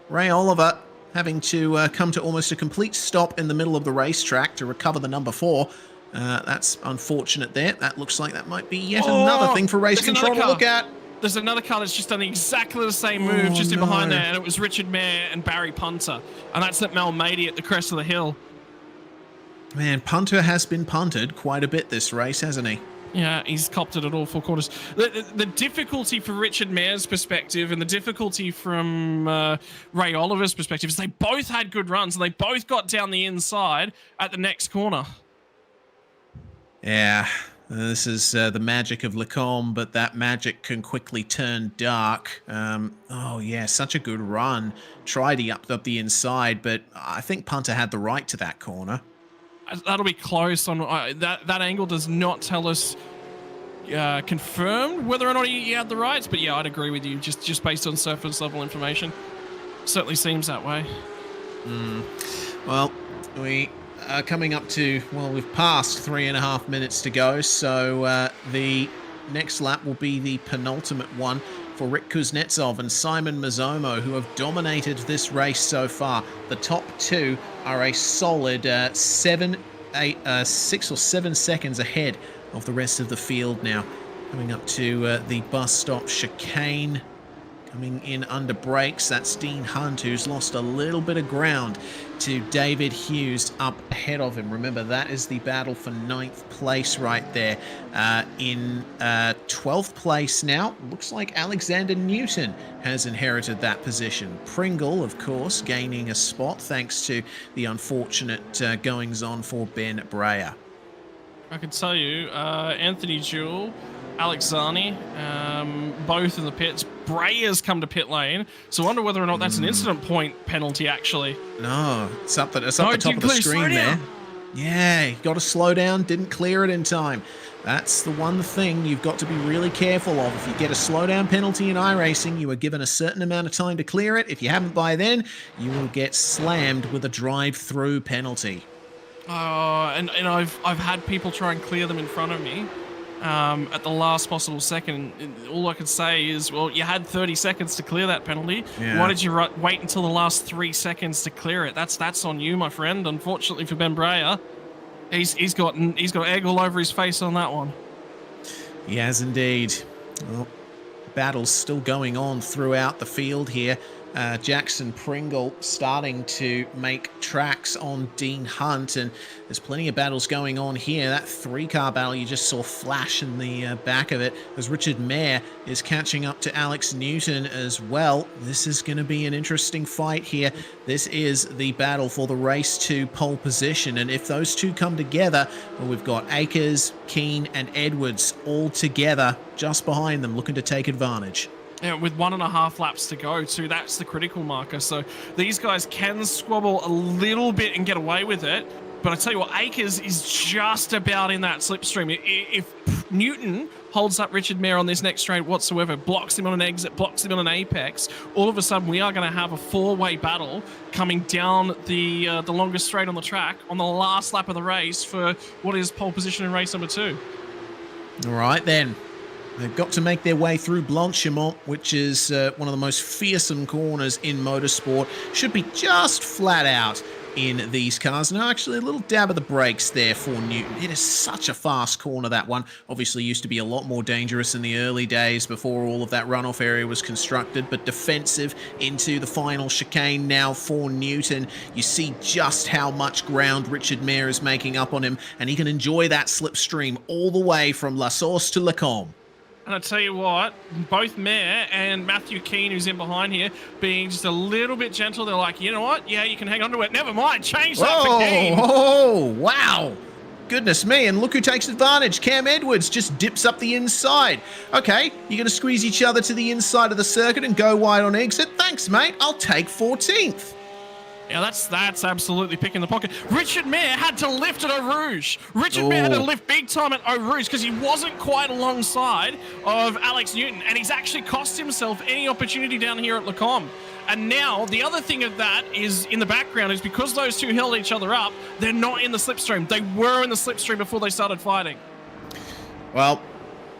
Speaker 2: Ray Oliver having to come to almost a complete stop in the middle of the racetrack to recover the number 4. That's unfortunate there. That looks like that might be yet another thing for race control to look at.
Speaker 3: There's another car that's just done exactly the same move just in behind there, and it was Richard Mayer and Barry Punter. And that's at Malmady at the crest of the hill.
Speaker 2: Man, Punter has been punted quite a bit this race, hasn't he?
Speaker 3: Yeah, he's copped it at all four quarters. The difficulty for Richard Mare's perspective and the difficulty from Ray Oliver's perspective is they both had good runs and they both got down the inside at the next corner.
Speaker 2: Yeah, this is the magic of Lacombe, but that magic can quickly turn dark. Oh, yeah, such a good run. Tried he up the inside, but I think Punter had the right to that corner.
Speaker 3: That'll be close. On that angle does not tell us confirmed whether or not he had the rights, but yeah, I'd agree with you. Just based on surface level information, certainly seems that way.
Speaker 2: Well, we are coming up to, well, we've passed 3.5 minutes to go, so the next lap will be the penultimate one for Rick Kuznetsov and Simon Mazomo, who have dominated this race so far. The top two are a solid 6 or 7 seconds ahead of the rest of the field now. Coming up to the bus stop chicane. Coming in under brakes, that's Dean Hunt, who's lost a little bit of ground to David Hughes up ahead of him. Remember, that is the battle for 9th place right there. In 12th place now, looks like Alexander Newton has inherited that position. Pringle, of course, gaining a spot thanks to the unfortunate goings-on for Ben Breyer.
Speaker 3: I can tell you, Anthony Jewell, Alex Zani, both in the pits. Breyer's come to pit lane, so I wonder whether or not that's an incident point penalty, actually.
Speaker 2: No, it's up the top of the screen there. Yeah, you got to slow down, didn't clear it in time. That's the one thing you've got to be really careful of. If you get a slowdown penalty in iRacing, you are given a certain amount of time to clear it. If you haven't by then, you will get slammed with a drive-through penalty.
Speaker 3: And I've had people try and clear them in front of me at the last possible second. All I can say is, well, you had 30 seconds to clear that penalty. Yeah. Why did you wait until the last 3 seconds to clear it? That's on you, my friend. Unfortunately for Ben Breyer, he's got egg all over his face on that one.
Speaker 2: He has indeed. Well, battle's still going on throughout the field here. Jackson Pringle starting to make tracks on Dean Hunt, and there's plenty of battles going on here. That 3-car battle you just saw flash in the back of it as Richard Mare is catching up to Alex Newton as well. This is going to be an interesting fight here. This is the battle for the race to pole position, and if those two come together, well, we've got Akers, Keane and Edwards all together just behind them looking to take advantage.
Speaker 3: Yeah, with 1.5 laps to go too, that's the critical marker. So these guys can squabble a little bit and get away with it. But I tell you what, Akers is just about in that slipstream. If Newton holds up Richard Mare on this next straight whatsoever, blocks him on an exit, blocks him on an apex, all of a sudden we are going to have a 4-way battle coming down the longest straight on the track on the last lap of the race for what is pole position in race number 2.
Speaker 2: All right then. They've got to make their way through Blanchimont, which is one of the most fearsome corners in motorsport. Should be just flat out in these cars. Now, actually, a little dab of the brakes there for Newton. It is such a fast corner, that one. Obviously used to be a lot more dangerous in the early days before all of that runoff area was constructed, but defensive into the final chicane now for Newton. You see just how much ground Richard Mare is making up on him, and he can enjoy that slipstream all the way from La Source to Lacombe.
Speaker 3: And I tell you what, both Mare and Matthew Keane, who's in behind here, being just a little bit gentle. They're like, you know what? Yeah, you can hang on to it. Never mind. Change that for Keane.
Speaker 2: Oh, wow. Goodness me. And look who takes advantage. Cam Edwards just dips up the inside. Okay, you're going to squeeze each other to the inside of the circuit and go wide on exit. Thanks, mate. I'll take 14th.
Speaker 3: Yeah, that's absolutely picking the pocket. Richard Mare had to lift at Eau Rouge. Richard Mare had to lift big time at Eau Rouge because he wasn't quite alongside of Alex Newton, and he's actually cost himself any opportunity down here at Lacombe. And now, the other thing of that is in the background is because those two held each other up, they're not in the slipstream. They were in the slipstream before they started fighting.
Speaker 2: Well,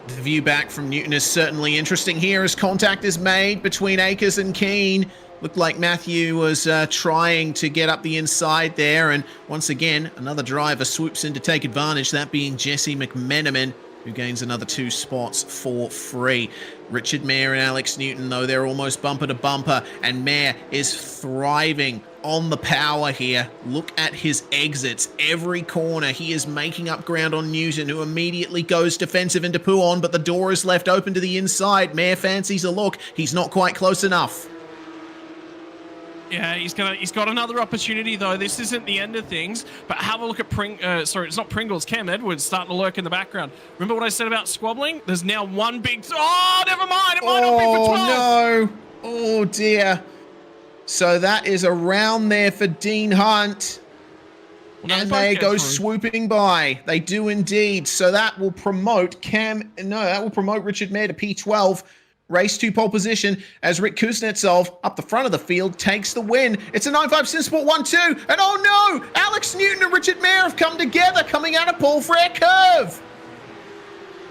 Speaker 2: the view back from Newton is certainly interesting here as contact is made between Akers and Keane. Looked like Matthew was trying to get up the inside there, and once again, another driver swoops in to take advantage, that being Jesse McMenamin. who gains another 2 spots for free. Richard Mayer and Alex Newton, though, they're almost bumper to bumper, and Mayer is thriving on the power here. Look at his exits. Every corner, he is making up ground on Newton, who immediately goes defensive into Pouon, but the door is left open to the inside. Mayer fancies a look. He's not quite close enough.
Speaker 3: Yeah, he's got another opportunity though. This isn't the end of things. But have a look at sorry, it's not Pringles. Cam Edwards starting to lurk in the background. Remember what I said about squabbling? There's now one big. Oh, never mind. It might not be for 12.
Speaker 2: No! Oh dear. So that is a round there for Dean Hunt.
Speaker 3: Well,
Speaker 2: and they go swooping by. They do indeed. So that will promote Richard Mayer to P12. Race 2 pole position as Rick Kuznetsov up the front of the field takes the win. It's a 9.5 Simsport 1-2. And oh no! Alex Newton and Richard Mayer have come together coming out of Paul Frere curve.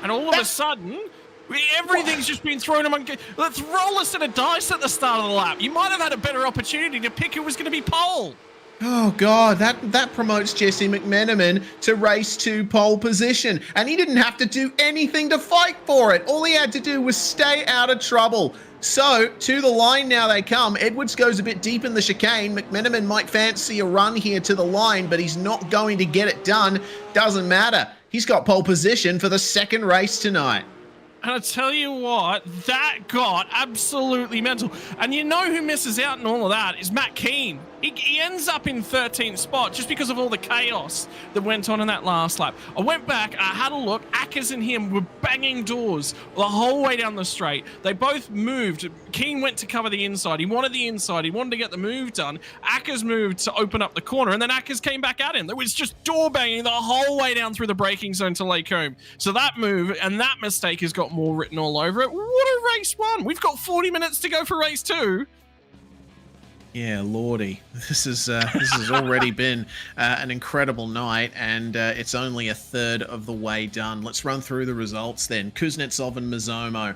Speaker 3: And all of a sudden, everything's just been thrown among. Let's roll us in a dice at the start of the lap. You might have had a better opportunity to pick who was going to be pole.
Speaker 2: Oh God, that promotes Jesse McMenamin to race 2 pole position. And he didn't have to do anything to fight for it. All he had to do was stay out of trouble. So, to the line now they come. Edwards goes a bit deep in the chicane. McMenamin might fancy a run here to the line, but he's not going to get it done. Doesn't matter. He's got pole position for the second race tonight.
Speaker 3: And I tell you what, that got absolutely mental. And you know who misses out in all of that is Matt Keane. He ends up in 13th spot just because of all the chaos that went on in that last lap. I went back, I had a look. Ackers and him were banging doors the whole way down the straight. They both moved. Keane went to cover the inside. He wanted the inside. He wanted to get the move done. Ackers moved to open up the corner, and then Ackers came back at him. There was just door banging the whole way down through the braking zone to Lake Home. So that move and that mistake has got more written all over it. What a race 1. We've got 40 minutes to go for race 2.
Speaker 2: Yeah, lordy, this has already been an incredible night, and it's only a third of the way done. Let's run through the results then. Kuznetsov and Mizomo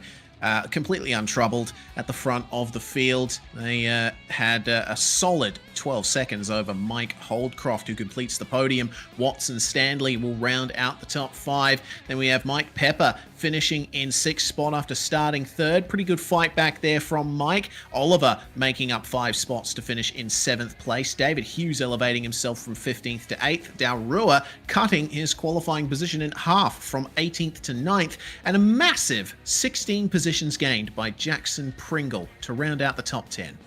Speaker 2: completely untroubled at the front of the field. They had a solid 12 seconds over Mike Holdcroft, who completes the podium. Watson Stanley will round out the top 5. Then we have Mike Pepper finishing in 6th spot after starting 3rd. Pretty good fight back there from Mike. Oliver making up 5 spots to finish in 7th place. David Hughes elevating himself from 15th to 8th. Daurua cutting his qualifying position in half from 18th to 9th. And a massive 16 positions gained by Jackson Pringle to round out the top 10.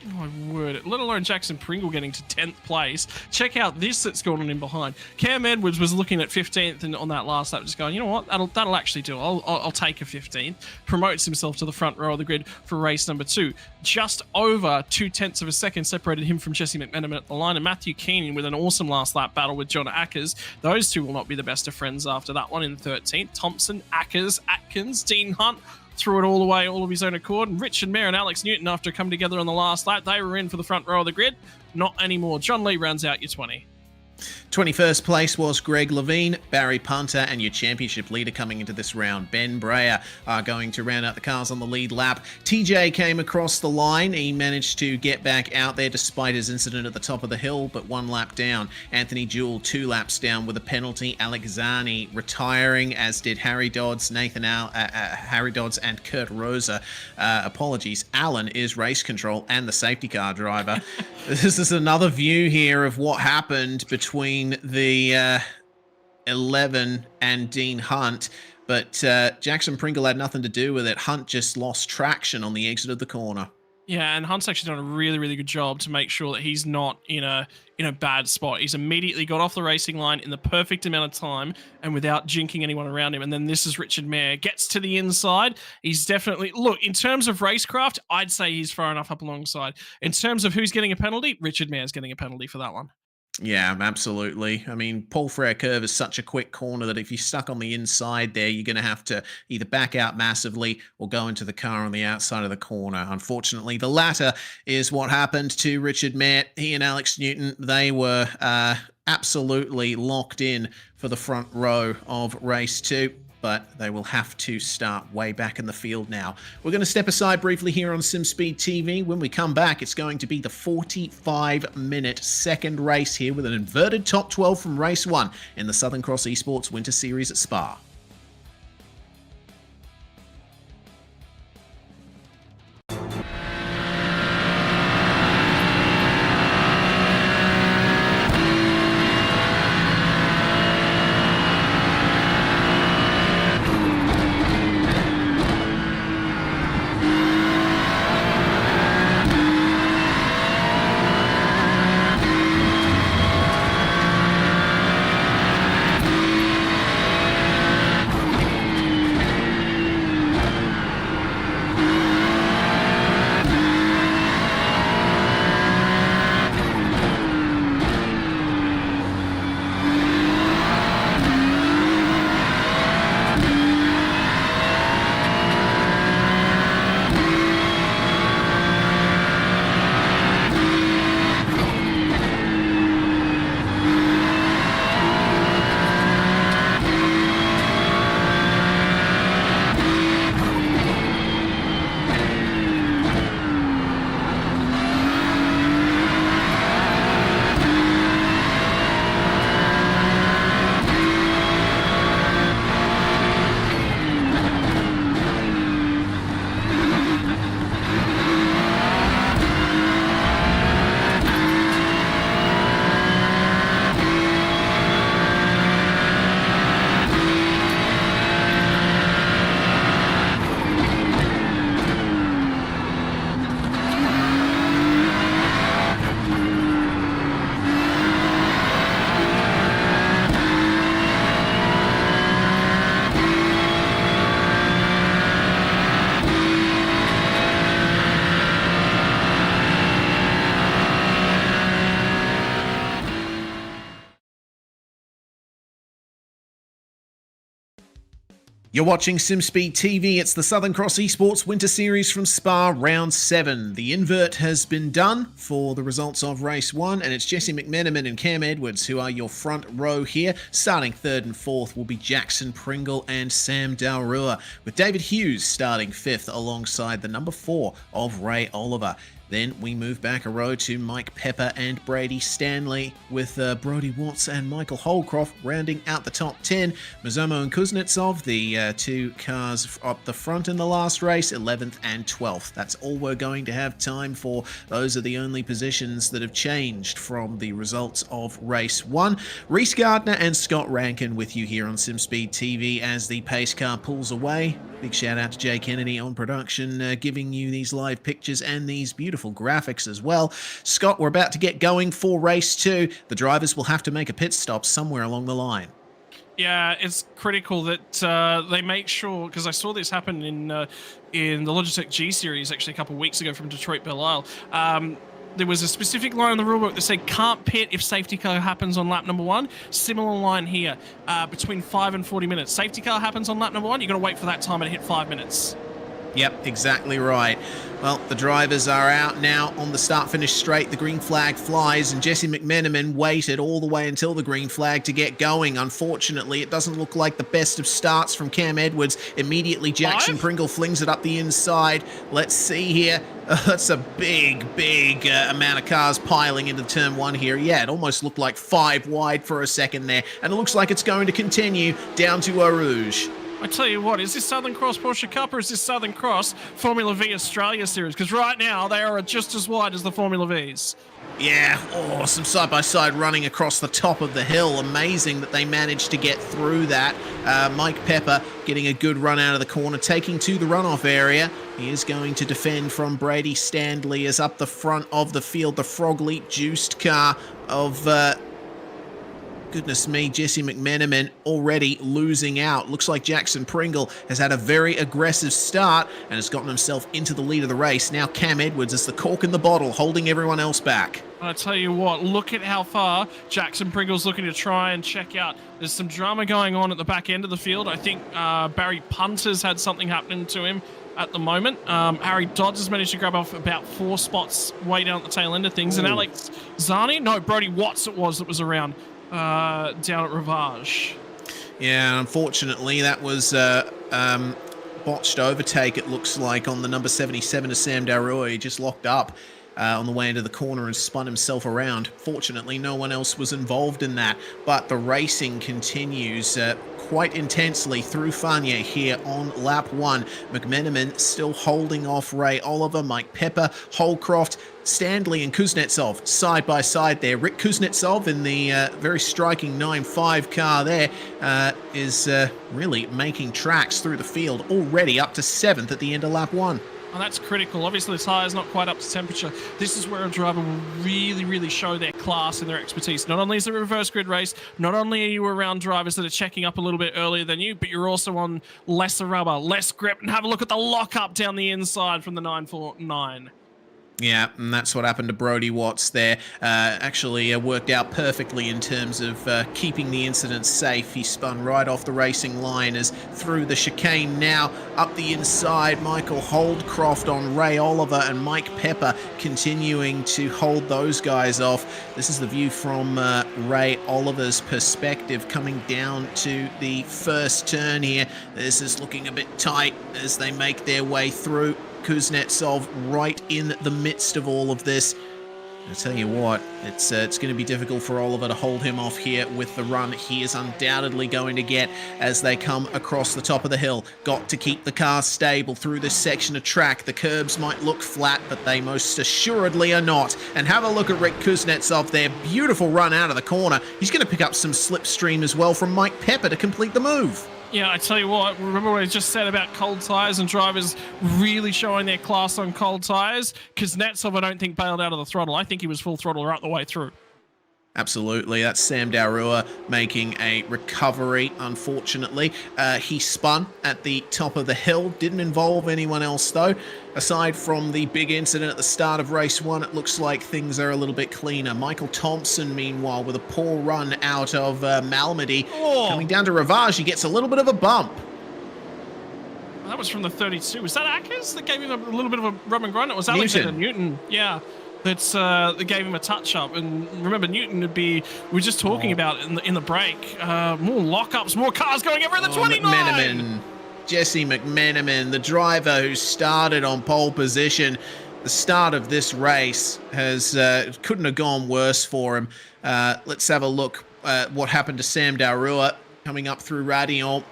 Speaker 3: Oh, my word. Let alone Jackson Pringle getting to 10th place. Check out this that's going on in behind. Cam Edwards was looking at 15th and on that last lap, just going, you know what, that'll actually do. I'll take a 15th. Promotes himself to the front row of the grid for race number 2. Just over 0.2 of a second separated him from Jesse McMenamin at the line, and Matthew Keenan with an awesome last lap battle with John Ackers. Those two will not be the best of friends after that one in 13th. Thompson, Ackers, Atkins, Dean Hunt threw it all away, all of his own accord. And Richard Mayer and Alex Newton, after coming together on the last lap, they were in for the front row of the grid. Not anymore. John Lee rounds out your 20.
Speaker 2: 21st place was Greg Levine, Barry Punter, and your championship leader coming into this round, Ben Breyer, are going to round out the cars on the lead lap. TJ came across the line. He managed to get back out there despite his incident at the top of the hill, but 1 lap down. Anthony Jewell 2 laps down with a penalty. Alex Zani retiring, as did Harry Dodds, Harry Dodds and Kurt Rosa. Apologies. Allen is race control and the safety car driver. This is another view here of what happened between the 11 and Dean Hunt, but Jackson Pringle had nothing to do with it. Hunt just lost traction on the exit of the corner.
Speaker 3: Yeah, and Hunt's actually done a really, really good job to make sure that he's not in a bad spot. He's immediately got off the racing line in the perfect amount of time and without jinking anyone around him. And then this is Richard Mayer. Gets to the inside. He's definitely... Look, in terms of racecraft, I'd say he's far enough up alongside. In terms of who's getting a penalty, Richard Mayer's getting a penalty for that one.
Speaker 2: Yeah, absolutely. I mean, Paul Frere curve is such a quick corner that if you're stuck on the inside there, you're going to have to either back out massively or go into the car on the outside of the corner. Unfortunately, the latter is what happened to Richard Mayer. He and Alex Newton, they were absolutely locked in for the front row of race 2. but they will have to start way back in the field now. We're going to step aside briefly here on SimSpeed TV. When we come back, it's going to be the 45-minute second race here with an inverted top 12 from race 1 in the Southern Cross Esports Winter Series at Spa. You're watching SimSpeed TV. It's the Southern Cross Esports Winter Series from Spa, Round 7. The invert has been done for the results of Race 1, and it's Jesse McMenamin and Cam Edwards who are your front row here. Starting 3rd and 4th will be Jackson Pringle and Sam Dalrua, with David Hughes starting 5th alongside the number 4 of Ray Oliver. Then we move back a row to Mike Pepper and Brady Stanley, with Brody Watts and Michael Holcroft rounding out the top 10. Mazomo and Kuznetsov, the two cars up the front in the last race, 11th and 12th. That's all we're going to have time for. Those are the only positions that have changed from the results of race 1. Reese Gardner and Scott Rankin with you here on SimSpeed TV as the pace car pulls away. Big shout out to Jay Kennedy on production, giving you these live pictures and these beautiful graphics as well. Scott, we're about to get going for race 2. The drivers will have to make a pit stop somewhere along the line.
Speaker 3: Yeah, it's critical that they make sure, because I saw this happen in the Logitech G Series actually a couple of weeks ago from Detroit Belle Isle. There was a specific line in the rulebook that said can't pit if safety car happens on lap number 1. Similar line here, between 5 and 40 minutes. Safety car happens on lap number 1, you've got to wait for that time and hit 5 minutes.
Speaker 2: Yep, exactly right. Well, the drivers are out now on the start-finish straight. The green flag flies, and Jesse McMenamin waited all the way until the green flag to get going. Unfortunately, it doesn't look like the best of starts from Cam Edwards. Immediately, Jackson Pringle flings it up the inside. Let's see here. That's a big amount of cars piling into turn 1 here. Yeah, it almost looked like 5 wide for a second there, and it looks like it's going to continue down to Eau Rouge.
Speaker 3: I tell you what, is this Southern Cross Porsche Cup or is this Southern Cross Formula V Australia Series? Because right now they are just as wide as the Formula Vs.
Speaker 2: Yeah, some side-by-side running across the top of the hill. Amazing that they managed to get through that. Mike Pepper getting a good run out of the corner, taking to the runoff area. He is going to defend from Brady Stanley as up the front of the field, the Frog Leap juiced car of... goodness me, Jesse McMenamin already losing out. Looks like Jackson Pringle has had a very aggressive start and has gotten himself into the lead of the race. Now Cam Edwards is the cork in the bottle, holding everyone else back.
Speaker 3: I tell you what, look at how far Jackson Pringle's looking to try and check out. There's some drama going on at the back end of the field. I think Barry Punter's had something happening to him at the moment. Harry Dodds has managed to grab off about 4 spots way down at the tail end of things. Ooh. And Alex Zani, no, Brody Watts it was that was around down at Rivage.
Speaker 2: Yeah, unfortunately, that was botched overtake, it looks like, on the number 77 of Sam Darua. He just locked up on the way into the corner and spun himself around. Fortunately, no one else was involved in that, but the racing continues quite intensely through Fanya here on lap 1. McMenamin still holding off Ray Oliver, Mike Pepper, Holcroft, Standley and Kuznetsov side by side there. Rick Kuznetsov in the very striking 9.5 car there is really making tracks through the field, already up to 7th at the end of lap 1.
Speaker 3: Oh, that's critical. Obviously, the tyre's not quite up to temperature. This is where a driver will really, really show their class and their expertise. Not only is it a reverse grid race, not only are you around drivers that are checking up a little bit earlier than you, but you're also on lesser rubber, less grip, and have a look at the lockup down the inside from the 949.
Speaker 2: Yeah, and that's what happened to Brodie Watts there. Actually worked out perfectly in terms of keeping the incident safe. He spun right off the racing line as through the chicane now. Up the inside, Michael Holdcroft on Ray Oliver and Mike Pepper continuing to hold those guys off. This is the view from Ray Oliver's perspective coming down to the first turn here. This is looking a bit tight as they make their way through. Kuznetsov right in the midst of all of this. I tell you what, it's going to be difficult for Oliver to hold him off here with the run he is undoubtedly going to get as they come across the top of the hill. Got to keep the car stable through this section of track. The curbs might look flat, but they most assuredly are not. And have a look at Rick Kuznetsov there. Beautiful run out of the corner. He's going to pick up some slipstream as well from Mike Pepper to complete the move.
Speaker 3: Yeah, I tell you what, remember what I just said about cold tyres and drivers really showing their class on cold tyres? Kuznetsov, I don't think, bailed out of the throttle. I think he was full throttle right the way through.
Speaker 2: Absolutely. That's Sam Darua making a recovery, unfortunately. He spun at the top of the hill. Didn't involve anyone else, though. Aside from the big incident at the start of race 1, it looks like things are a little bit cleaner. Michael Thompson, meanwhile, with a poor run out of Malmedy.
Speaker 3: Oh.
Speaker 2: Coming down to Ravage, he gets a little bit of a bump.
Speaker 3: That was from the 32. Was that Ackers that gave him a little bit of a rub and grind? It was Alexander Newton. Yeah. That gave him a touch-up. And remember, Newton would be, we were just talking about in the break, more lockups, more cars going over in the 29!
Speaker 2: McMenamin, Jesse McMenamin, the driver who started on pole position. The start of this race has couldn't have gone worse for him. Let's have a look at what happened to Sam Darua coming up through Radion.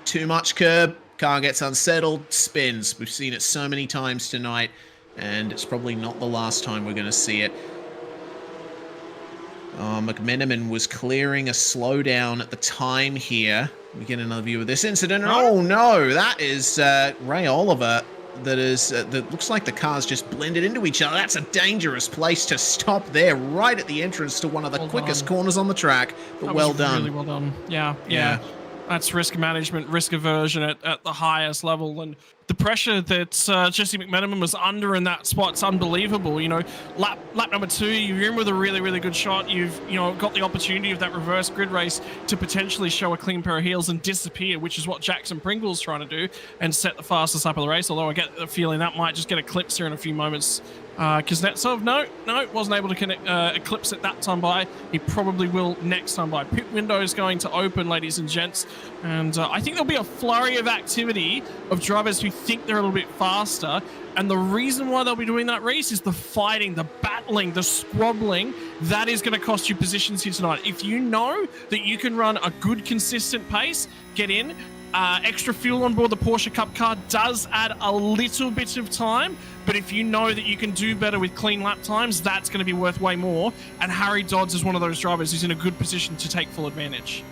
Speaker 2: Too much curb, car gets unsettled, spins. We've seen it so many times tonight, and it's probably not the last time we're going to see it. McMenamin was clearing a slowdown at the time here. We get another view of this incident. Oh no, that is Ray Oliver. That looks like the cars just blended into each other. That's a dangerous place to stop there, right at the entrance to one of the quickest corners on the track. But well done.
Speaker 3: Really well done. Yeah. That's risk management, risk aversion at the highest level, and the pressure that Jesse McMenamin was under in that spot's unbelievable. You know, lap number 2, you're in with a really, really good shot. You've got the opportunity of that reverse grid race to potentially show a clean pair of heels and disappear, which is what Jackson Pringle's trying to do, and set the fastest lap of the race. Although I get the feeling that might just get eclipsed here in a few moments. Kuznetsov, no, wasn't able to eclipse it that time by. He probably will next time by. Pit window is going to open, ladies and gents, and I think there'll be a flurry of activity of drivers who think they're a little bit faster, and the reason why they'll be doing that race is the fighting, the battling, the squabbling. That is going to cost you positions here tonight. If you know that you can run a good, consistent pace, get in. Extra fuel on board the Porsche Cup car does add a little bit of time, but if you know that you can do better with clean lap times, that's going to be worth way more. And Harry Dodds is one of those drivers who's in a good position to take full advantage.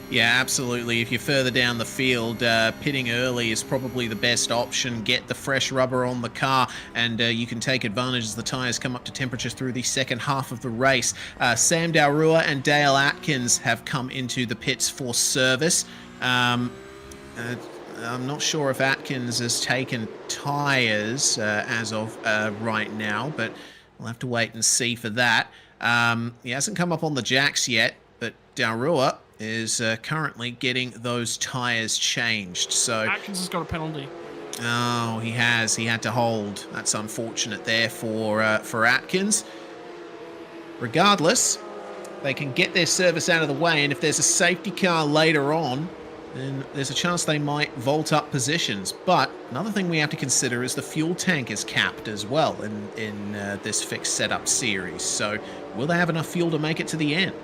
Speaker 2: Yeah, absolutely. If you're further down the field, pitting early is probably the best option. Get the fresh rubber on the car, and you can take advantage as the tyres come up to temperature through the second half of the race. Sam Darua and Dale Atkins have come into the pits for service. I'm not sure if Atkins has taken tyres as of right now, but we'll have to wait and see for that. He hasn't come up on the jacks yet, but Darua is currently getting those tyres changed. So
Speaker 3: Atkins has got a penalty.
Speaker 2: Oh, he has. He had to hold. That's unfortunate there for Atkins. Regardless, they can get their service out of the way, and if there's a safety car later on, then there's a chance they might vault up positions. But another thing we have to consider is the fuel tank is capped as well in this fixed setup series. So will they have enough fuel to make it to the end?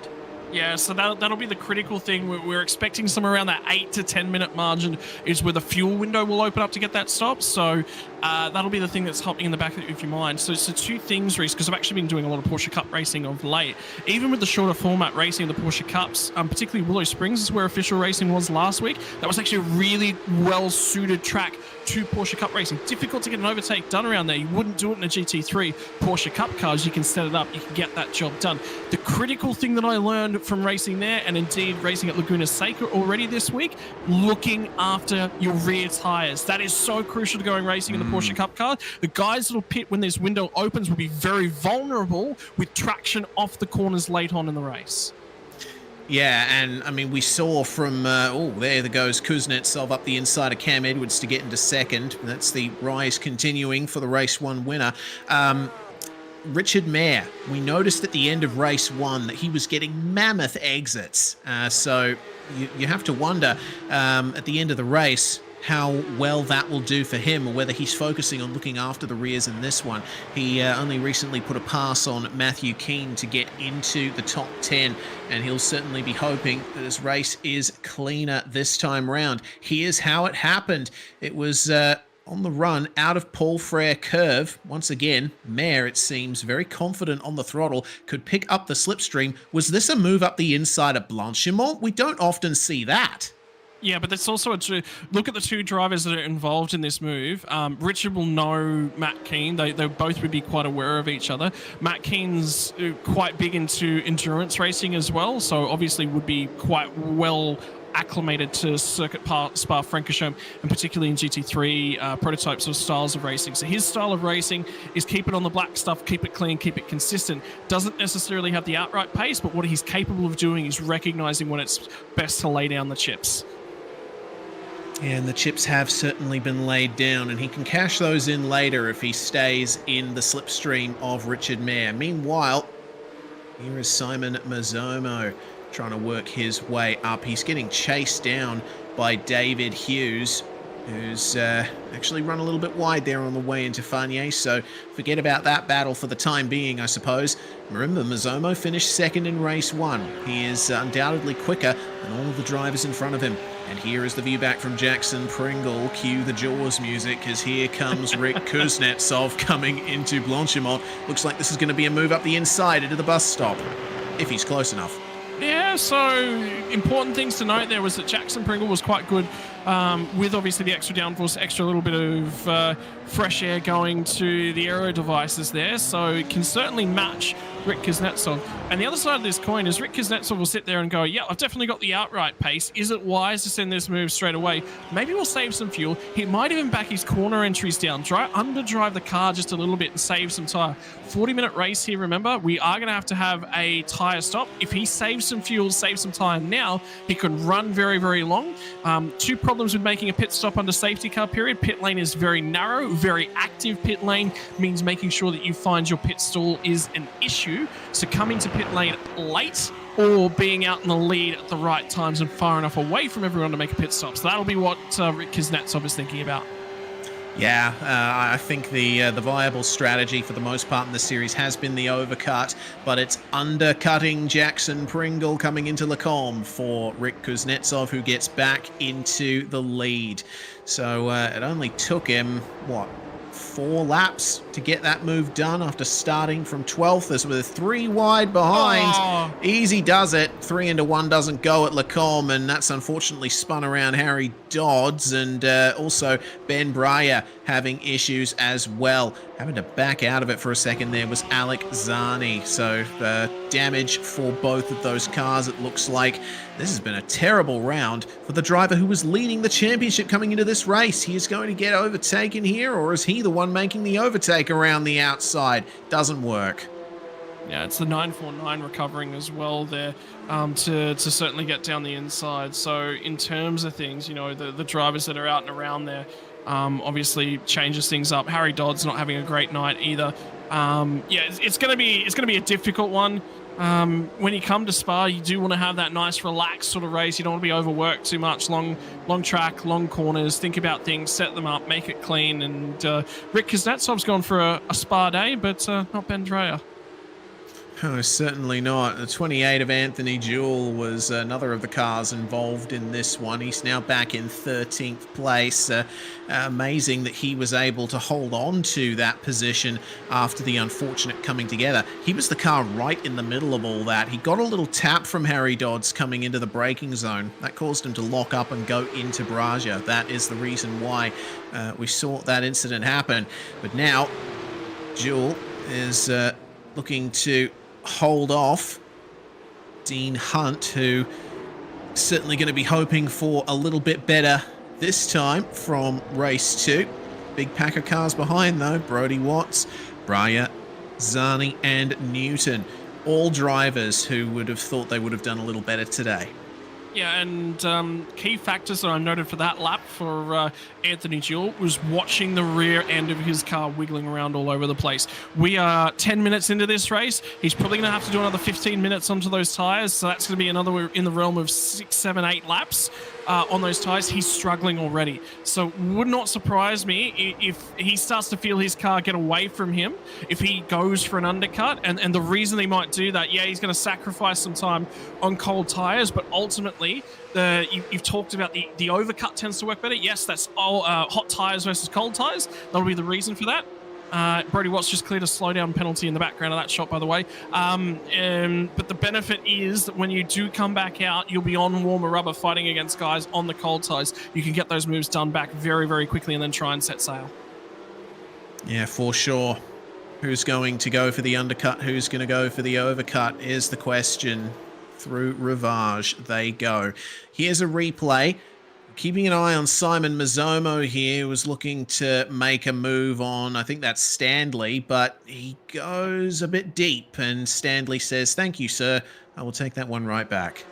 Speaker 3: Yeah, so that'll be the critical thing. We're expecting somewhere around that 8 to 10 minute margin is where the fuel window will open up to get that stop. So that'll be the thing that's hopping in the back of your mind. So two things, Reese, because I've actually been doing a lot of Porsche Cup racing of late. Even with the shorter format racing of the Porsche Cups, particularly Willow Springs is where official racing was last week. That was actually a really well-suited track to Porsche Cup racing. Difficult to get an overtake done around there. You wouldn't do it in a GT3 Porsche Cup cars. You can set it up. You can get that job done. The critical thing that I learned from racing there, and indeed racing at Laguna Seca already this week, looking after your rear tires. That is so crucial to going racing in the Porsche Cup car. The guys that'll pit when this window opens will be very vulnerable with traction off the corners late on in the race.
Speaker 2: Yeah, and I mean, we saw from, there goes Kuznetsov up the inside of Cam Edwards to get into second. That's the rise continuing for the race one winner. Richard Mayer, we noticed at the end of race one that he was getting mammoth exits. So you have to wonder at the end of the race how well that will do for him, or whether he's focusing on looking after the rears in this one. He only recently put a pass on Matthew Keane to get into the top 10, and he'll certainly be hoping that his race is cleaner this time round. Here's how it happened. It was on the run out of Paul Frere curve. Once again, Mayer, it seems, very confident on the throttle, could pick up the slipstream. Was this a move up the inside of Blanchimont? We don't often see that.
Speaker 3: Yeah, but that's also look at the two drivers that are involved in this move. Richard will know Matt Keane. They both would be quite aware of each other. Matt Keane's quite big into endurance racing as well, so obviously would be quite well acclimated to circuit Spa-Francorchamps, and particularly in GT3 prototypes or styles of racing. So his style of racing is keep it on the black stuff, keep it clean, keep it consistent. Doesn't necessarily have the outright pace, but what he's capable of doing is recognizing when it's best to lay down the chips.
Speaker 2: And the chips have certainly been laid down, and he can cash those in later if he stays in the slipstream of Richard Mayer. Meanwhile, here is Simon Mazzomo trying to work his way up. He's getting chased down by David Hughes, who's actually run a little bit wide there on the way into Fagnes, so forget about that battle for the time being, I suppose. Remember, Mazzomo finished second in race one. He is undoubtedly quicker than all of the drivers in front of him. And here is the view back from Jackson Pringle. Cue the Jaws music, as here comes Rick Kuznetsov coming into Blanchimont. Looks like this is going to be a move up the inside into the bus stop, if he's close enough.
Speaker 3: Yeah, so important things to note there was that Jackson Pringle was quite good with obviously the extra downforce, extra little bit of fresh air going to the aero devices there, so it can certainly match Rick Kuznetsov. And the other side of this coin is Rick Kuznetsov will sit there and go, yeah, I've definitely got the outright pace. Is it wise to send this move straight away? Maybe we'll save some fuel. He might even back his corner entries down, underdrive the car just a little bit and save some tire. 40-minute race here, remember, we are going to have a tire stop. If he saves some fuel, saves some time now, he can run very, very long. Two problems with making a pit stop under safety car period. Pit lane is very narrow. Very active pit lane means making sure that you find your pit stall is an issue. So coming to pit lane late or being out in the lead at the right times and far enough away from everyone to make a pit stop. So that'll be what Rick Kuznetsov is thinking about.
Speaker 2: Yeah, I think the viable strategy for the most part in the series has been the overcut, but it's undercutting Jackson Pringle coming into Lacombe for Rick Kuznetsov, who gets back into the lead. So it only took him, 4 laps to get that move done after starting from 12th. This was 3 wide behind.
Speaker 3: Oh.
Speaker 2: Easy does it. 3 into 1 doesn't go at Lacombe, and that's unfortunately spun around Harry Dodds, and also Ben Breyer having issues as well. Having to back out of it for a second there was Alec Zani. So damage for both of those cars, it looks like. This has been a terrible round for the driver who was leading the championship coming into this race. He is going to get overtaken here, or is he the one making the overtake around the outside? Doesn't work.
Speaker 3: Yeah, it's the 949 recovering as well there to certainly get down the inside. So in terms of things, the drivers that are out and around there obviously changes things up. Harry Dodd's not having a great night either. It's going to be a difficult one. When you come to Spa, you do want to have that nice, relaxed sort of race. You don't want to be overworked too much. Long track, long corners. Think about things, set them up, make it clean. And Rick Kuznetsov's gone for a Spa day, but not Ben Dreyer.
Speaker 2: Oh, certainly not. The 28 of Anthony Jewell was another of the cars involved in this one. He's now back in 13th place. Amazing that he was able to hold on to that position after the unfortunate coming together. He was the car right in the middle of all that. He got a little tap from Harry Dodds coming into the braking zone. That caused him to lock up and go into Braja. That is the reason why we saw that incident happen. But now, Jewell is looking to hold off Dean Hunt, who is certainly going to be hoping for a little bit better this time from race 2. Big pack of cars behind though. Brodie Watts, Braja, Zani and Newton. All drivers who would have thought they would have done a little better today.
Speaker 3: Yeah, and key factors that I noted for that lap for Anthony Jewell was watching the rear end of his car wiggling around all over the place. We are 10 minutes into this race. He's probably going to have to do another 15 minutes onto those tyres, so that's going to be another in the realm of 6, 7, 8 laps on those tyres. He's struggling already. So would not surprise me if he starts to feel his car get away from him, if he goes for an undercut. And the reason he might do that, yeah, he's going to sacrifice some time on cold tyres, but ultimately, you've talked about the overcut tends to work better. Yes, that's all hot tyres versus cold tyres. That'll be the reason for that. Brodie Watts just cleared a slowdown penalty in the background of that shot, by the way. But the benefit is that when you do come back out, you'll be on warmer rubber fighting against guys on the cold tyres. You can get those moves done back very, very quickly and then try and set sail.
Speaker 2: Yeah, for sure. Who's going to go for the undercut? Who's going to go for the overcut is the question. Through Rivage they go. Here's a replay. Keeping an eye on Simon Mazzomo here, who was looking to make a move on, I think that's Stanley, but he goes a bit deep, and Stanley says, "Thank you, sir. I will take that one right back."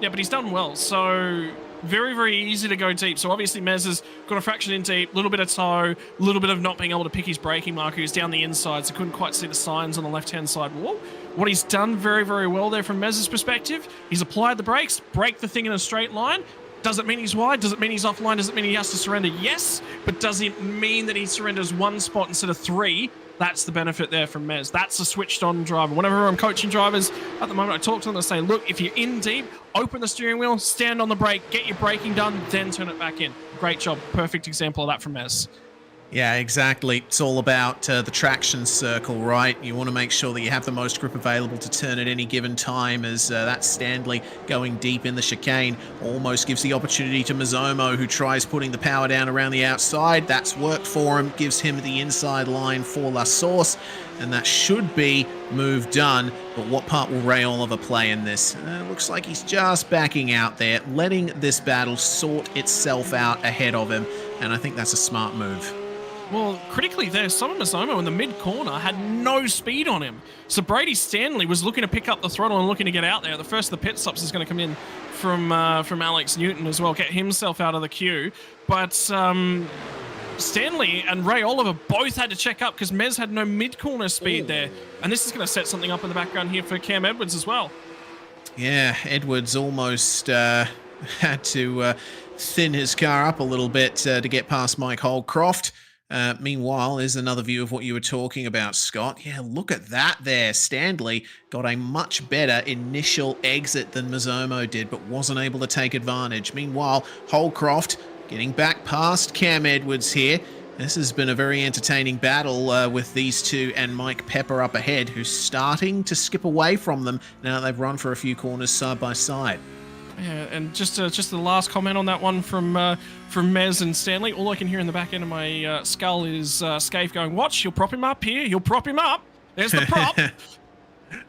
Speaker 3: Yeah, but he's done well, so very, very easy to go deep. So obviously Mez has got a fraction in deep, a little bit of toe, a little bit of not being able to pick his braking marker. He's down the inside, so couldn't quite see the signs on the left-hand side wall. What he's done very, very well there from Mez's perspective, he's applied the brakes, brake the thing in a straight line. Does it mean he's wide? Does it mean he's offline? Does it mean he has to surrender? Yes, but does it mean that he surrenders one spot instead of 3? That's the benefit there from Mez. That's a switched on driver. Whenever I'm coaching drivers at the moment, I talk to them and say, look, if you're in deep, open the steering wheel, stand on the brake, get your braking done, then turn it back in. Great job. Perfect example of that from Mez.
Speaker 2: Yeah, exactly. It's all about the traction circle, right? You want to make sure that you have the most grip available to turn at any given time, as that Stanley going deep in the chicane almost gives the opportunity to Mazzomo, who tries putting the power down around the outside. That's worked for him, gives him the inside line for La Source, and that should be move done. But what part will Ray Oliver play in this? Looks like he's just backing out there, letting this battle sort itself out ahead of him, and I think that's a smart move.
Speaker 3: Well, critically there, Simon Mazzomo in the mid-corner had no speed on him. So Brady Stanley was looking to pick up the throttle and looking to get out there. The first of the pit stops is going to come in from Alex Newton as well, get himself out of the queue. But Stanley and Ray Oliver both had to check up because Mez had no mid-corner speed there. And this is going to set something up in the background here for Cam Edwards as well.
Speaker 2: Yeah, Edwards almost had to thin his car up a little bit to get past Mike Holcroft. Meanwhile, there's another view of what you were talking about, Scott. Yeah, look at that there. Stanley got a much better initial exit than Mazzomo did, but wasn't able to take advantage. Meanwhile, Holcroft getting back past Cam Edwards here. This has been a very entertaining battle with these two and Mike Pepper up ahead, who's starting to skip away from them now they've run for a few corners side by side.
Speaker 3: Yeah, and just the last comment on that one from Mez and Stanley. All I can hear in the back end of my skull is Scaife going, watch, he'll prop him up here. He'll prop him up. There's the prop.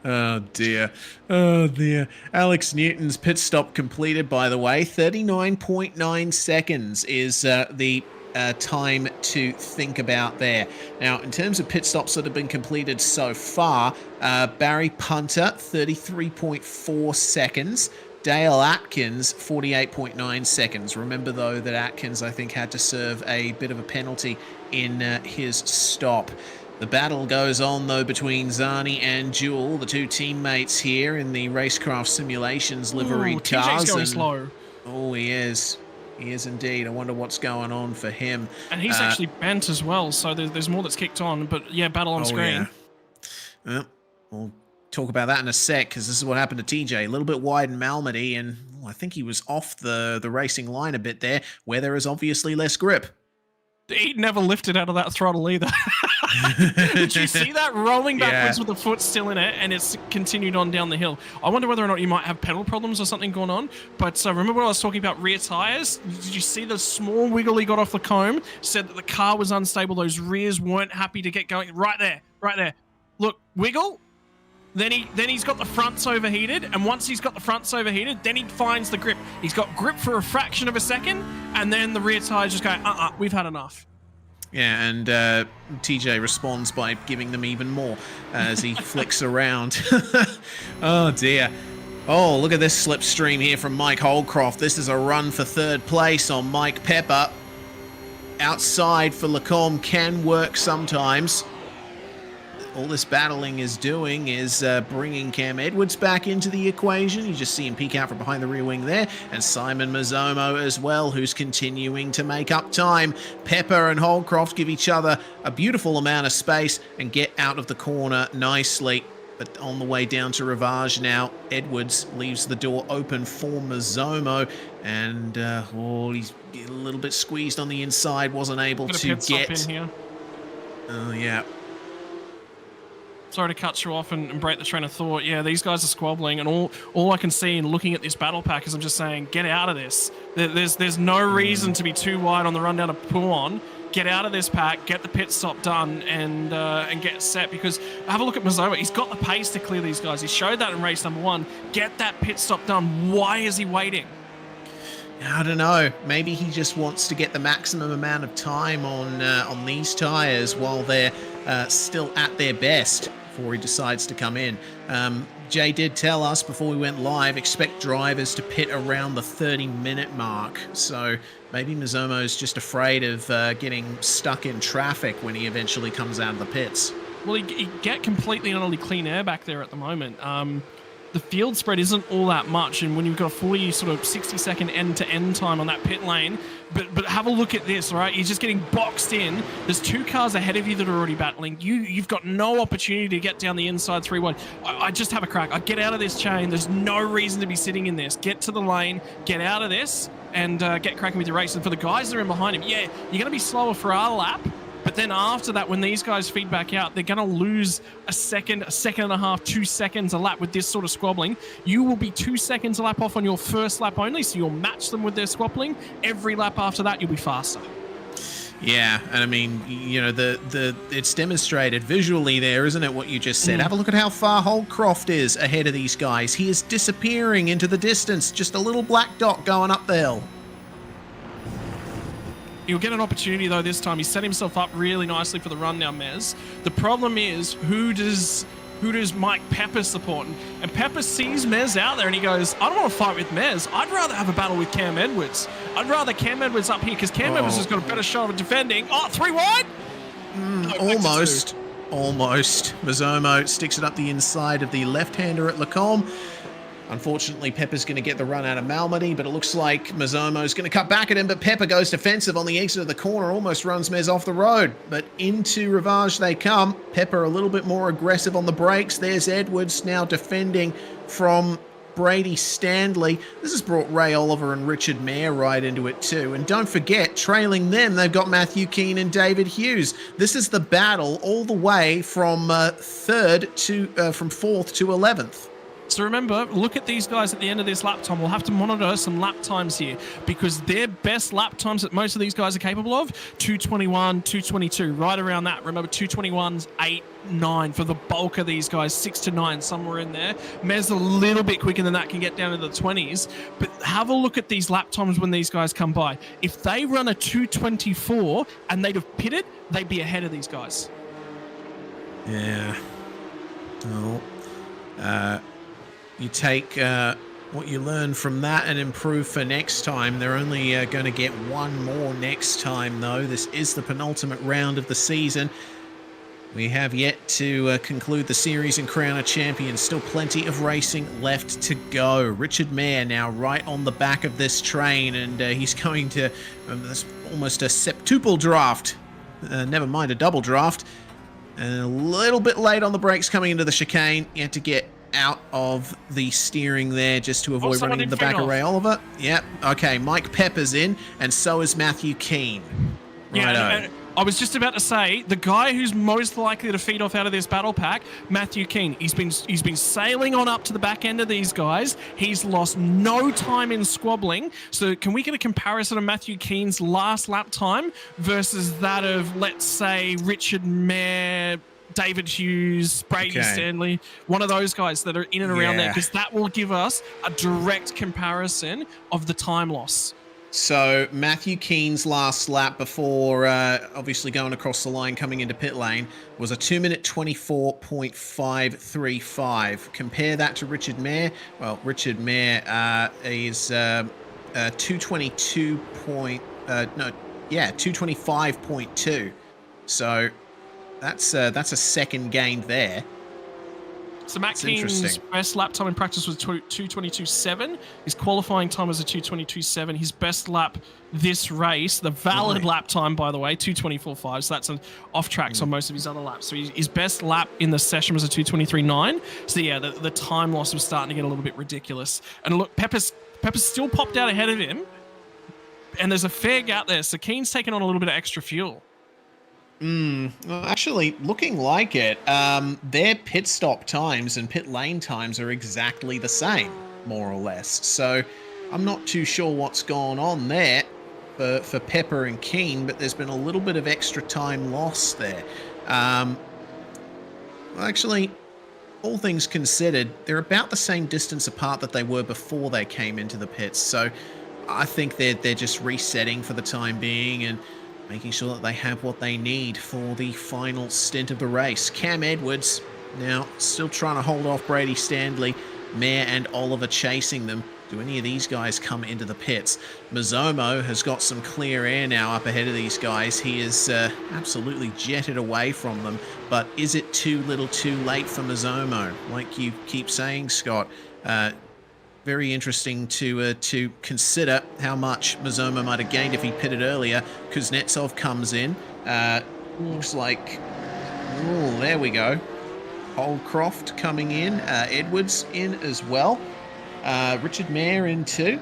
Speaker 2: Oh, dear. Oh, dear. Alex Newton's pit stop completed, by the way. 39.9 seconds is the time to think about there. Now, in terms of pit stops that have been completed so far, Barry Punter, 33.4 seconds. Dale Atkins, 48.9 seconds. Remember, though, that Atkins, I think, had to serve a bit of a penalty in his stop. The battle goes on, though, between Zani and Jewel, the two teammates here in the Racecraft Simulations liveried
Speaker 3: TJ's
Speaker 2: cars.
Speaker 3: going slow.
Speaker 2: Oh, he is. He is indeed. I wonder what's going on for him.
Speaker 3: And he's actually bent as well, so there's more that's kicked on. But yeah, battle on screen.
Speaker 2: Yeah. Well, we'll talk about that in a sec, because this is what happened to TJ. A little bit wide in Malmedy, and I think he was off the racing line a bit there, where there is obviously less grip.
Speaker 3: He never lifted out of that throttle either. Did you see that rolling backwards with the foot still in it, and it's continued on down the hill? I wonder whether or not you might have pedal problems or something going on. But remember when I was talking about rear tires? Did you see the small wiggle he got off the comb? Said that the car was unstable. Those rears weren't happy to get going. Right there. Look, wiggle. Then he's got the fronts overheated, and once he's got the fronts overheated, then he finds the grip. He's got grip for a fraction of a second, and then the rear tires just go, we've had enough.
Speaker 2: Yeah, and TJ responds by giving them even more as he flicks around. Oh, dear. Oh, look at this slipstream here from Mike Holcroft. This is a run for third place on Mike Pepper. Outside for Lacombe can work sometimes. All this battling is doing is bringing Cam Edwards back into the equation. You just see him peek out from behind the rear wing there. And Simon Mazzomo as well, who's continuing to make up time. Pepper and Holcroft give each other a beautiful amount of space and get out of the corner nicely. But on the way down to Rivage now, Edwards leaves the door open for Mazzomo. And he's a little bit squeezed on the inside, wasn't able to get...
Speaker 3: in here.
Speaker 2: Oh, yeah.
Speaker 3: Sorry to cut you off and break the train of thought. Yeah, these guys are squabbling, and all I can see in looking at this battle pack is I'm just saying, get out of this. There's no reason to be too wide on the run down to Pouon. Get out of this pack, get the pit stop done, and get set, because have a look at Mazzomo. He's got the pace to clear these guys. He showed that in race number 1. Get that pit stop done. Why is he waiting?
Speaker 2: I don't know. Maybe he just wants to get the maximum amount of time on these tyres while they're still at their best before he decides to come in. Jay did tell us before we went live, expect drivers to pit around the 30-minute mark. So maybe Mazzomo's just afraid of getting stuck in traffic when he eventually comes out of the pits.
Speaker 3: Well, he get completely and utterly clean air back there at the moment. The field spread isn't all that much, and when you've got a 40 sort of 60-second end-to-end time on that pit lane, but have a look at this, right? He's just getting boxed in. There's 2 cars ahead of you that are already battling. You've got no opportunity to get down the inside 3-1. I just have a crack. I get out of this chain. There's no reason to be sitting in this. Get to the lane, get out of this, and get cracking with your race. And for the guys that are in behind him, yeah, you're going to be slower for our lap. But then after that, when these guys feed back out, they're going to lose a second and a half, 2 seconds a lap with this sort of squabbling. You will be 2 seconds a lap off on your first lap only, so you'll match them with their squabbling. Every lap after that, you'll be faster.
Speaker 2: Yeah, and I mean, you know, it's demonstrated visually there, isn't it, what you just said? Have a look at how far Holcroft is ahead of these guys. He is disappearing into the distance, just a little black dot going up the hill.
Speaker 3: He'll get an opportunity, though, this time. He set himself up really nicely for the run now, Mez. The problem is, who does Mike Pepper support? And Pepper sees Mez out there, and he goes, I don't want to fight with Mez. I'd rather have a battle with Cam Edwards. I'd rather Cam Edwards up here, because Cam Edwards has got a better shot of defending. Oh, 3 wide?
Speaker 2: Almost. Mazzomo sticks it up the inside of the left-hander at Lacombe. Unfortunately, Pepper's going to get the run out of Malmedy, but it looks like Mazzomo's going to cut back at him, but Pepper goes defensive on the exit of the corner, almost runs Mez off the road. But into Rivage they come. Pepper a little bit more aggressive on the brakes. There's Edwards now defending from Brady Standley. This has brought Ray Oliver and Richard Mayer right into it too. And don't forget, trailing them, they've got Matthew Keane and David Hughes. This is the battle all the way from 4th to 11th.
Speaker 3: So remember, look at these guys at the end of this lap time. We'll have to monitor some lap times here, because their best lap times that most of these guys are capable of, 2:21, 2:22, right around that. Remember, 2:21's 8, 9 for the bulk of these guys, 6 to 9, somewhere in there. Mez a little bit quicker than that, can get down into the 20s. But have a look at these lap times when these guys come by. If they run a 2:24 and they'd have pitted, they'd be ahead of these guys.
Speaker 2: Yeah. You take what you learn from that and improve for next time. They're only going to get one more next time, though. This is the penultimate round of the season. We have yet to conclude the series and crown a champion. Still plenty of racing left to go. Richard Mayer now right on the back of this train, and he's going to that's almost a septuple draft. Never mind a double draft. And a little bit late on the brakes coming into the chicane. You had to get out of the steering there just to avoid running into the back of Ray Oliver. Yep. Okay, Mike Pepper's in, and so is Matthew Keane.
Speaker 3: Yeah, I was just about to say, the guy who's most likely to feed off out of this battle pack, Matthew Keane. He's been sailing on up to the back end of these guys. He's lost no time in squabbling. So can we get a comparison of Matthew Keane's last lap time versus that of, let's say, Richard Mayer, David Hughes, Brady Stanley, one of those guys that are in and around there, because that will give us a direct comparison of the time loss.
Speaker 2: So Matthew Keane's last lap before obviously going across the line coming into pit lane was a 2-minute 24.535. Compare that to Richard Mayer. Well, Richard Mayer is 225.2. So that's a second gained there.
Speaker 3: So Matt Keane's best lap time in practice was 2:22.7. His qualifying time was a 2:22.7. His best lap this race, the valid lap time, by the way, 2:24.5. So that's an off tracks on most of his other laps. So his best lap in the session was a 2:23.9. So yeah, the time loss was starting to get a little bit ridiculous. And look, Pepper's still popped out ahead of him, and there's a fair gap there. So Keane's taken on a little bit of extra fuel.
Speaker 2: Well, actually, looking like it, their pit stop times and pit lane times are exactly the same, more or less. So I'm not too sure what's gone on there for Pepper and Keane, but there's been a little bit of extra time lost there. Actually, all things considered, they're about the same distance apart that they were before they came into the pits. So I think they're just resetting for the time being and making sure that they have what they need for the final stint of the race. Cam Edwards now still trying to hold off Brady Stanley, Mayer and Oliver chasing them. Do any of these guys come into the pits? Mazzomo has got some clear air now up ahead of these guys. He is absolutely jetted away from them. But is it too little too late for Mazzomo? Like you keep saying, Scott, very interesting to consider how much Mazzomo might have gained if he pitted earlier. Kuznetsov comes in. Looks like... Oh, there we go. Holcroft coming in. Edwards in as well. Richard Mayer in too.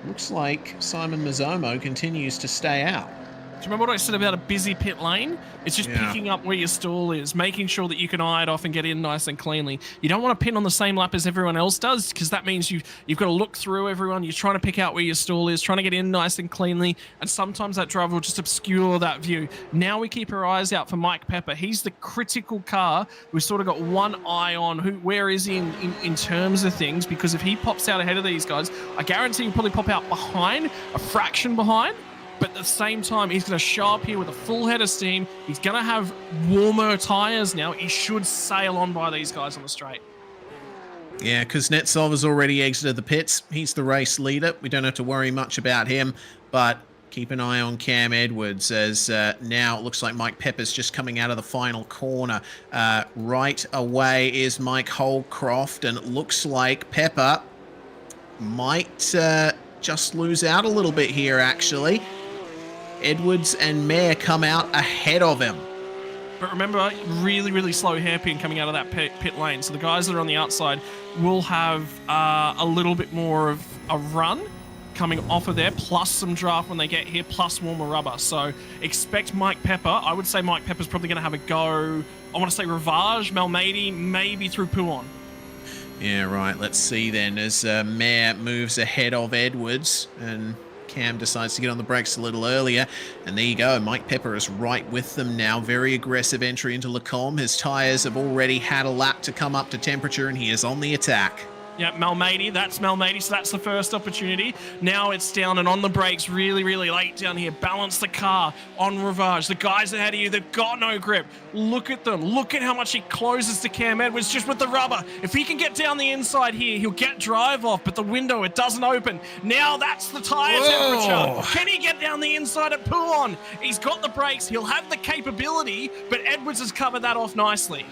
Speaker 2: Looks like Simon Mazzomo continues to stay out.
Speaker 3: Do you remember what I said about a busy pit lane? It's just picking up where your stall is, making sure that you can eye it off and get in nice and cleanly. You don't want to pit on the same lap as everyone else does, because that means you've got to look through everyone. You're trying to pick out where your stall is, trying to get in nice and cleanly, and sometimes that driver will just obscure that view. Now we keep our eyes out for Mike Pepper. He's the critical car. We've sort of got one eye on where is he in terms of things, because if he pops out ahead of these guys, I guarantee he'll probably pop out behind, a fraction behind. But at the same time, he's going to show up here with a full head of steam. He's going to have warmer tyres now. He should sail on by these guys on the straight.
Speaker 2: Yeah, Kuznetsov has already exited the pits. He's the race leader. We don't have to worry much about him, but keep an eye on Cam Edwards as now it looks like Mike Pepper's just coming out of the final corner. Right away is Mike Holcroft, and it looks like Pepper might just lose out a little bit here, actually. Edwards and Mayer come out ahead of him.
Speaker 3: But remember, really, really slow hairpin coming out of that pit lane. So the guys that are on the outside will have a little bit more of a run coming off of there, plus some draft when they get here, plus warmer rubber. So expect Mike Pepper. I would say Mike Pepper's probably going to have a go, I want to say Rivage, Malmedy, maybe through Pouon.
Speaker 2: Yeah, right. Let's see then as Mayer moves ahead of Edwards and Cam decides to get on the brakes a little earlier. And there you go. Mike Pepper is right with them now. Very aggressive entry into Lacombe. His tyres have already had a lap to come up to temperature and he is on the attack.
Speaker 3: Yeah, Malmady, that's Malmady, so that's the first opportunity. Now it's down and on the brakes really, really late down here. Balance the car on Rivage. The guys ahead of you, they've got no grip. Look at them. Look at how much he closes to Cam Edwards just with the rubber. If he can get down the inside here, he'll get drive off, but the window, it doesn't open. Now that's the tyre temperature. Can he get down the inside at Pouon? He's got the brakes. He'll have the capability, but Edwards has covered that off nicely.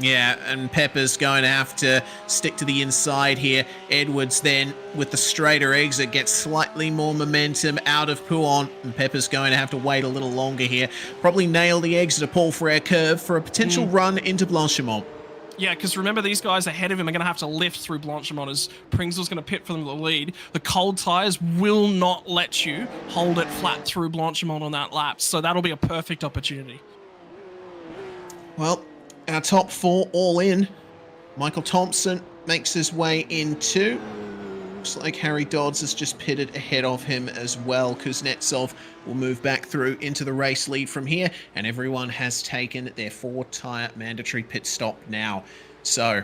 Speaker 2: Yeah, and Pepper's going to have to stick to the inside here. Edwards then, with the straighter exit, gets slightly more momentum out of Pouon, and Pepper's going to have to wait a little longer here. Probably nail the exit of Paul Frere curve for a potential run into Blanchimont.
Speaker 3: Yeah, because remember, these guys ahead of him are going to have to lift through Blanchimont as Pringle's going to pit for them to the lead. The cold tyres will not let you hold it flat through Blanchimont on that lap, so that'll be a perfect opportunity.
Speaker 2: Well, our top four all in. Michael Thompson makes his way into. Looks like Harry Dodds has just pitted ahead of him as well. Kuznetsov will move back through into the race lead from here, and everyone has taken their 4-tyre mandatory pit stop now. So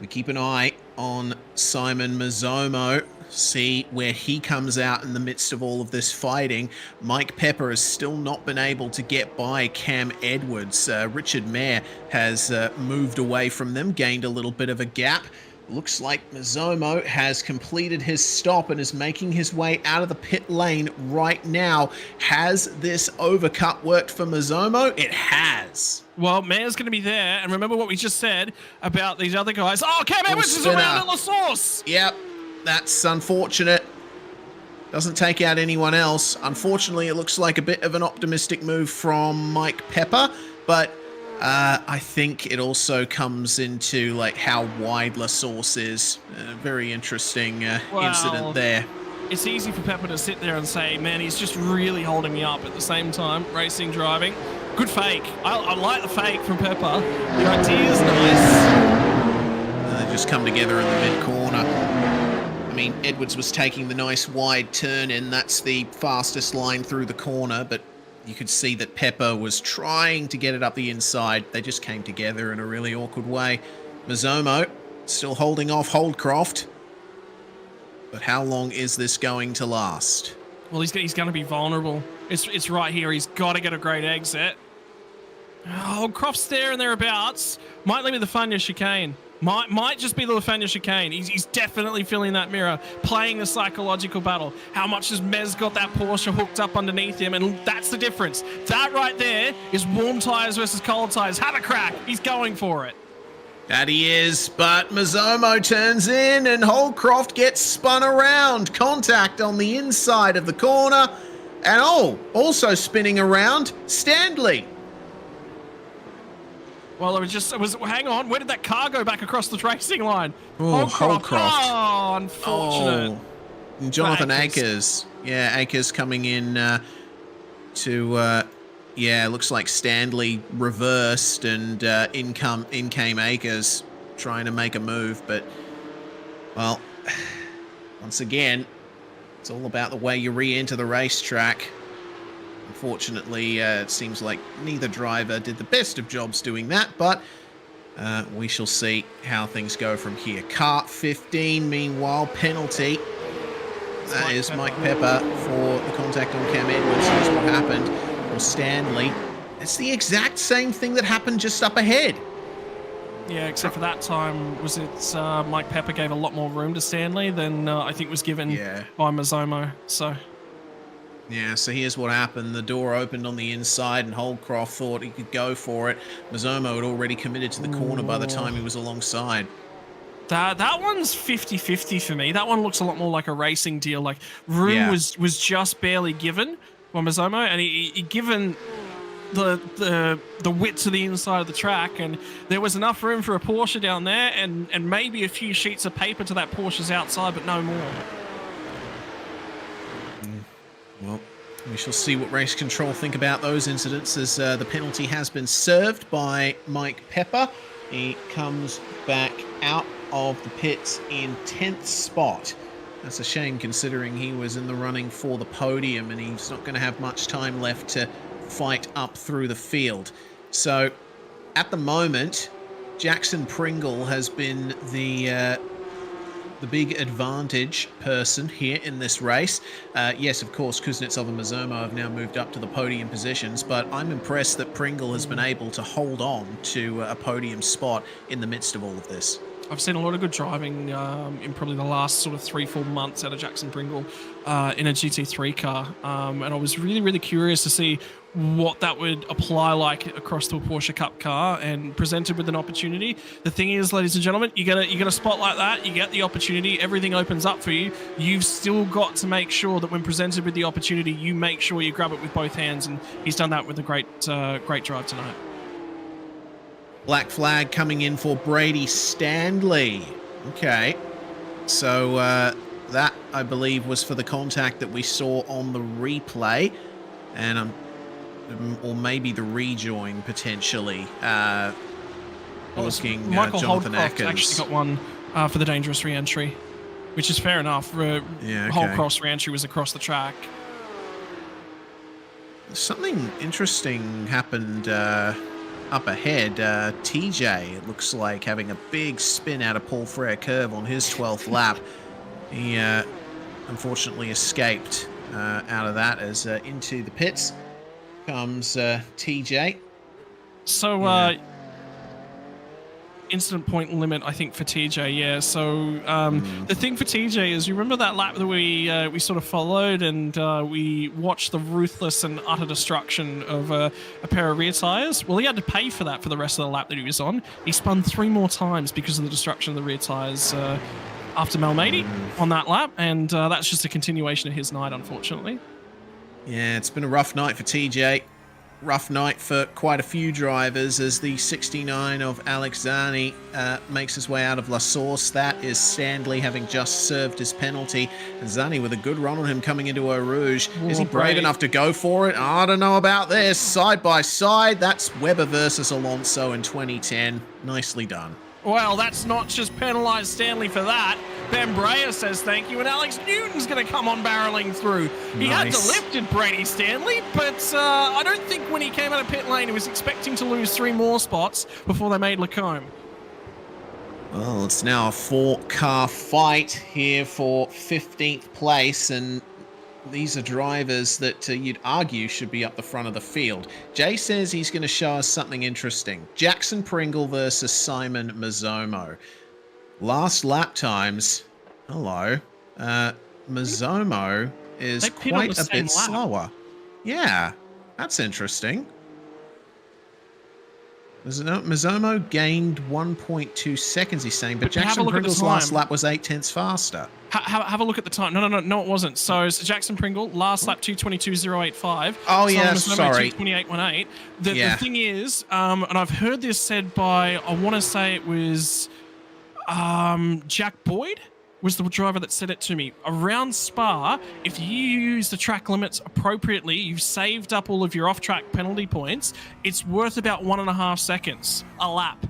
Speaker 2: we keep an eye on Simon Mazzomo, see where he comes out in the midst of all of this fighting. Mike Pepper has still not been able to get by Cam Edwards. Richard Mayer has moved away from them, gained a little bit of a gap. Looks like Mazzomo has completed his stop and is making his way out of the pit lane right now. Has this overcut worked for Mazzomo? It has.
Speaker 3: Well, Mayer's going to be there, and remember what we just said about these other guys. Oh, Cam Edwards is around at La Source.
Speaker 2: Yep, that's unfortunate. Doesn't take out anyone else. Unfortunately, it looks like a bit of an optimistic move from Mike Pepper, but I think it also comes into like how wide La Source is. Very interesting incident there.
Speaker 3: It's easy for Pepper to sit there and say, man, he's just really holding me up. At the same time, racing, driving. Good fake. I like the fake from Pepper. The idea is nice.
Speaker 2: They just come together in the mid-corner. I mean, Edwards was taking the nice wide turn in. That's the fastest line through the corner, but you could see that Pepper was trying to get it up the inside. They just came together in a really awkward way. Mazzomo still holding off Holdcroft. But how long is this going to last?
Speaker 3: Well, he's going to be vulnerable. It's right here. He's got to get a great exit. Holdcroft's there and thereabouts. Might leave me the Lafanya chicane. Might just be the Lafanya chicane. He's definitely feeling that mirror, playing the psychological battle. How much has Mez got that Porsche hooked up underneath him? And that's the difference. That right there is warm tyres versus cold tyres. Have a crack. He's going for it.
Speaker 2: That he is, but Mazzomo turns in and Holdcroft gets spun around. Contact on the inside of the corner. And also spinning around, Standley.
Speaker 3: Well, hang on, where did that car go back across the racing line?
Speaker 2: Holdcroft.
Speaker 3: Oh, unfortunate.
Speaker 2: Oh, Jonathan Akers. Yeah, Akers coming in looks like Standley reversed and in came Akers trying to make a move. But, well, once again, it's all about the way you re-enter the racetrack. Unfortunately, it seems like neither driver did the best of jobs doing that, but we shall see how things go from here. Kart 15, meanwhile, penalty. That is Mike Pepper for the contact on Cam Edwards. Here's what happened. Or Standley. It's the exact same thing that happened just up ahead.
Speaker 3: Yeah, except for that time, Mike Pepper gave a lot more room to Stanley than I think was given by Mazzomo. So.
Speaker 2: Yeah, so here's what happened. The door opened on the inside and Holdcroft thought he could go for it. Mazzomo had already committed to the corner by the time he was alongside.
Speaker 3: That one's 50-50 for me. That one looks a lot more like a racing deal. Like, room was just barely given by Mazzomo, and he given the width to the inside of the track, and there was enough room for a Porsche down there and maybe a few sheets of paper to that Porsche's outside, but no more.
Speaker 2: Well, we shall see what race control think about those incidents as the penalty has been served by Mike Pepper. He comes back out of the pits in 10th spot. That's a shame considering he was in the running for the podium and he's not going to have much time left to fight up through the field. So at the moment, Jackson Pringle has been the the big advantage person here in this race. Yes, of course, Kuznetsov and Mazomo have now moved up to the podium positions, but I'm impressed that Pringle has been able to hold on to a podium spot in the midst of all of this.
Speaker 3: I've seen a lot of good driving in probably the last sort of 3-4 months out of Jackson Pringle in a GT3 car. And I was really, really curious to see what that would apply like across to a Porsche Cup car and presented with an opportunity. The thing is, ladies and gentlemen, you get a spot like that, you get the opportunity, everything opens up for you. You've still got to make sure that when presented with the opportunity, you make sure you grab it with both hands. And he's done that with a great drive tonight.
Speaker 2: Black flag coming in for Brady Stanley. Okay. So that, I believe, was for the contact that we saw on the replay. And or maybe the rejoin, potentially. Looking
Speaker 3: Michael
Speaker 2: Jonathan
Speaker 3: Holdcroft
Speaker 2: Atkins.
Speaker 3: actually got one for the dangerous re-entry, which is fair enough.
Speaker 2: Yeah, okay.
Speaker 3: Holdcroft's re-entry was across the track.
Speaker 2: Something interesting happened up ahead. TJ, it looks like, having a big spin out of Paul Frere curve on his 12th lap. He unfortunately escaped out of that as into the pits comes TJ.
Speaker 3: So incident point limit, I think, for TJ. Yeah. So the thing for TJ is, you remember that lap that we sort of followed and we watched the ruthless and utter destruction of a pair of rear tires. Well, he had to pay for that for the rest of the lap that he was on. He spun 3 more times because of the destruction of the rear tires after Malmedy on that lap, and that's just a continuation of his night, unfortunately.
Speaker 2: Yeah, it's been a rough night for TJ. Rough night for quite a few drivers as the 69 of Alex Zani makes his way out of La Source. That is Stanley having just served his penalty. And Zani with a good run on him coming into Eau Rouge. Is he brave enough to go for it? I don't know about this. Side by side, that's Webber versus Alonso in 2010. Nicely done.
Speaker 3: Well, that's not just penalised Stanley for that. Ben Breyer says thank you, and Alex Newton's going to come on barreling through. He had to lift it, Brady Stanley, but I don't think when he came out of pit lane he was expecting to lose 3 more spots before they made Lacombe.
Speaker 2: Well, it's now a 4-car fight here for 15th place, and these are drivers that you'd argue should be up the front of the field. Jay says he's going to show us something interesting. Jackson Pringle versus Simon Mazomo. Last lap times, hello, Mazomo is quite a bit slower. Yeah, that's interesting. Mazomo gained 1.2 seconds, he's saying, but Jackson Pringle's last lap was 0.8 faster.
Speaker 3: Have a look at the time. No, it wasn't. So Jackson Pringle, last lap 2:22.085.
Speaker 2: Oh, yeah, sorry.
Speaker 3: 2:28.18. The thing is, and I've heard this said by, I want to say it was Jack Boyd was the driver that said it to me. Around Spa, if you use the track limits appropriately, you've saved up all of your off-track penalty points, it's worth about 1.5 seconds a lap.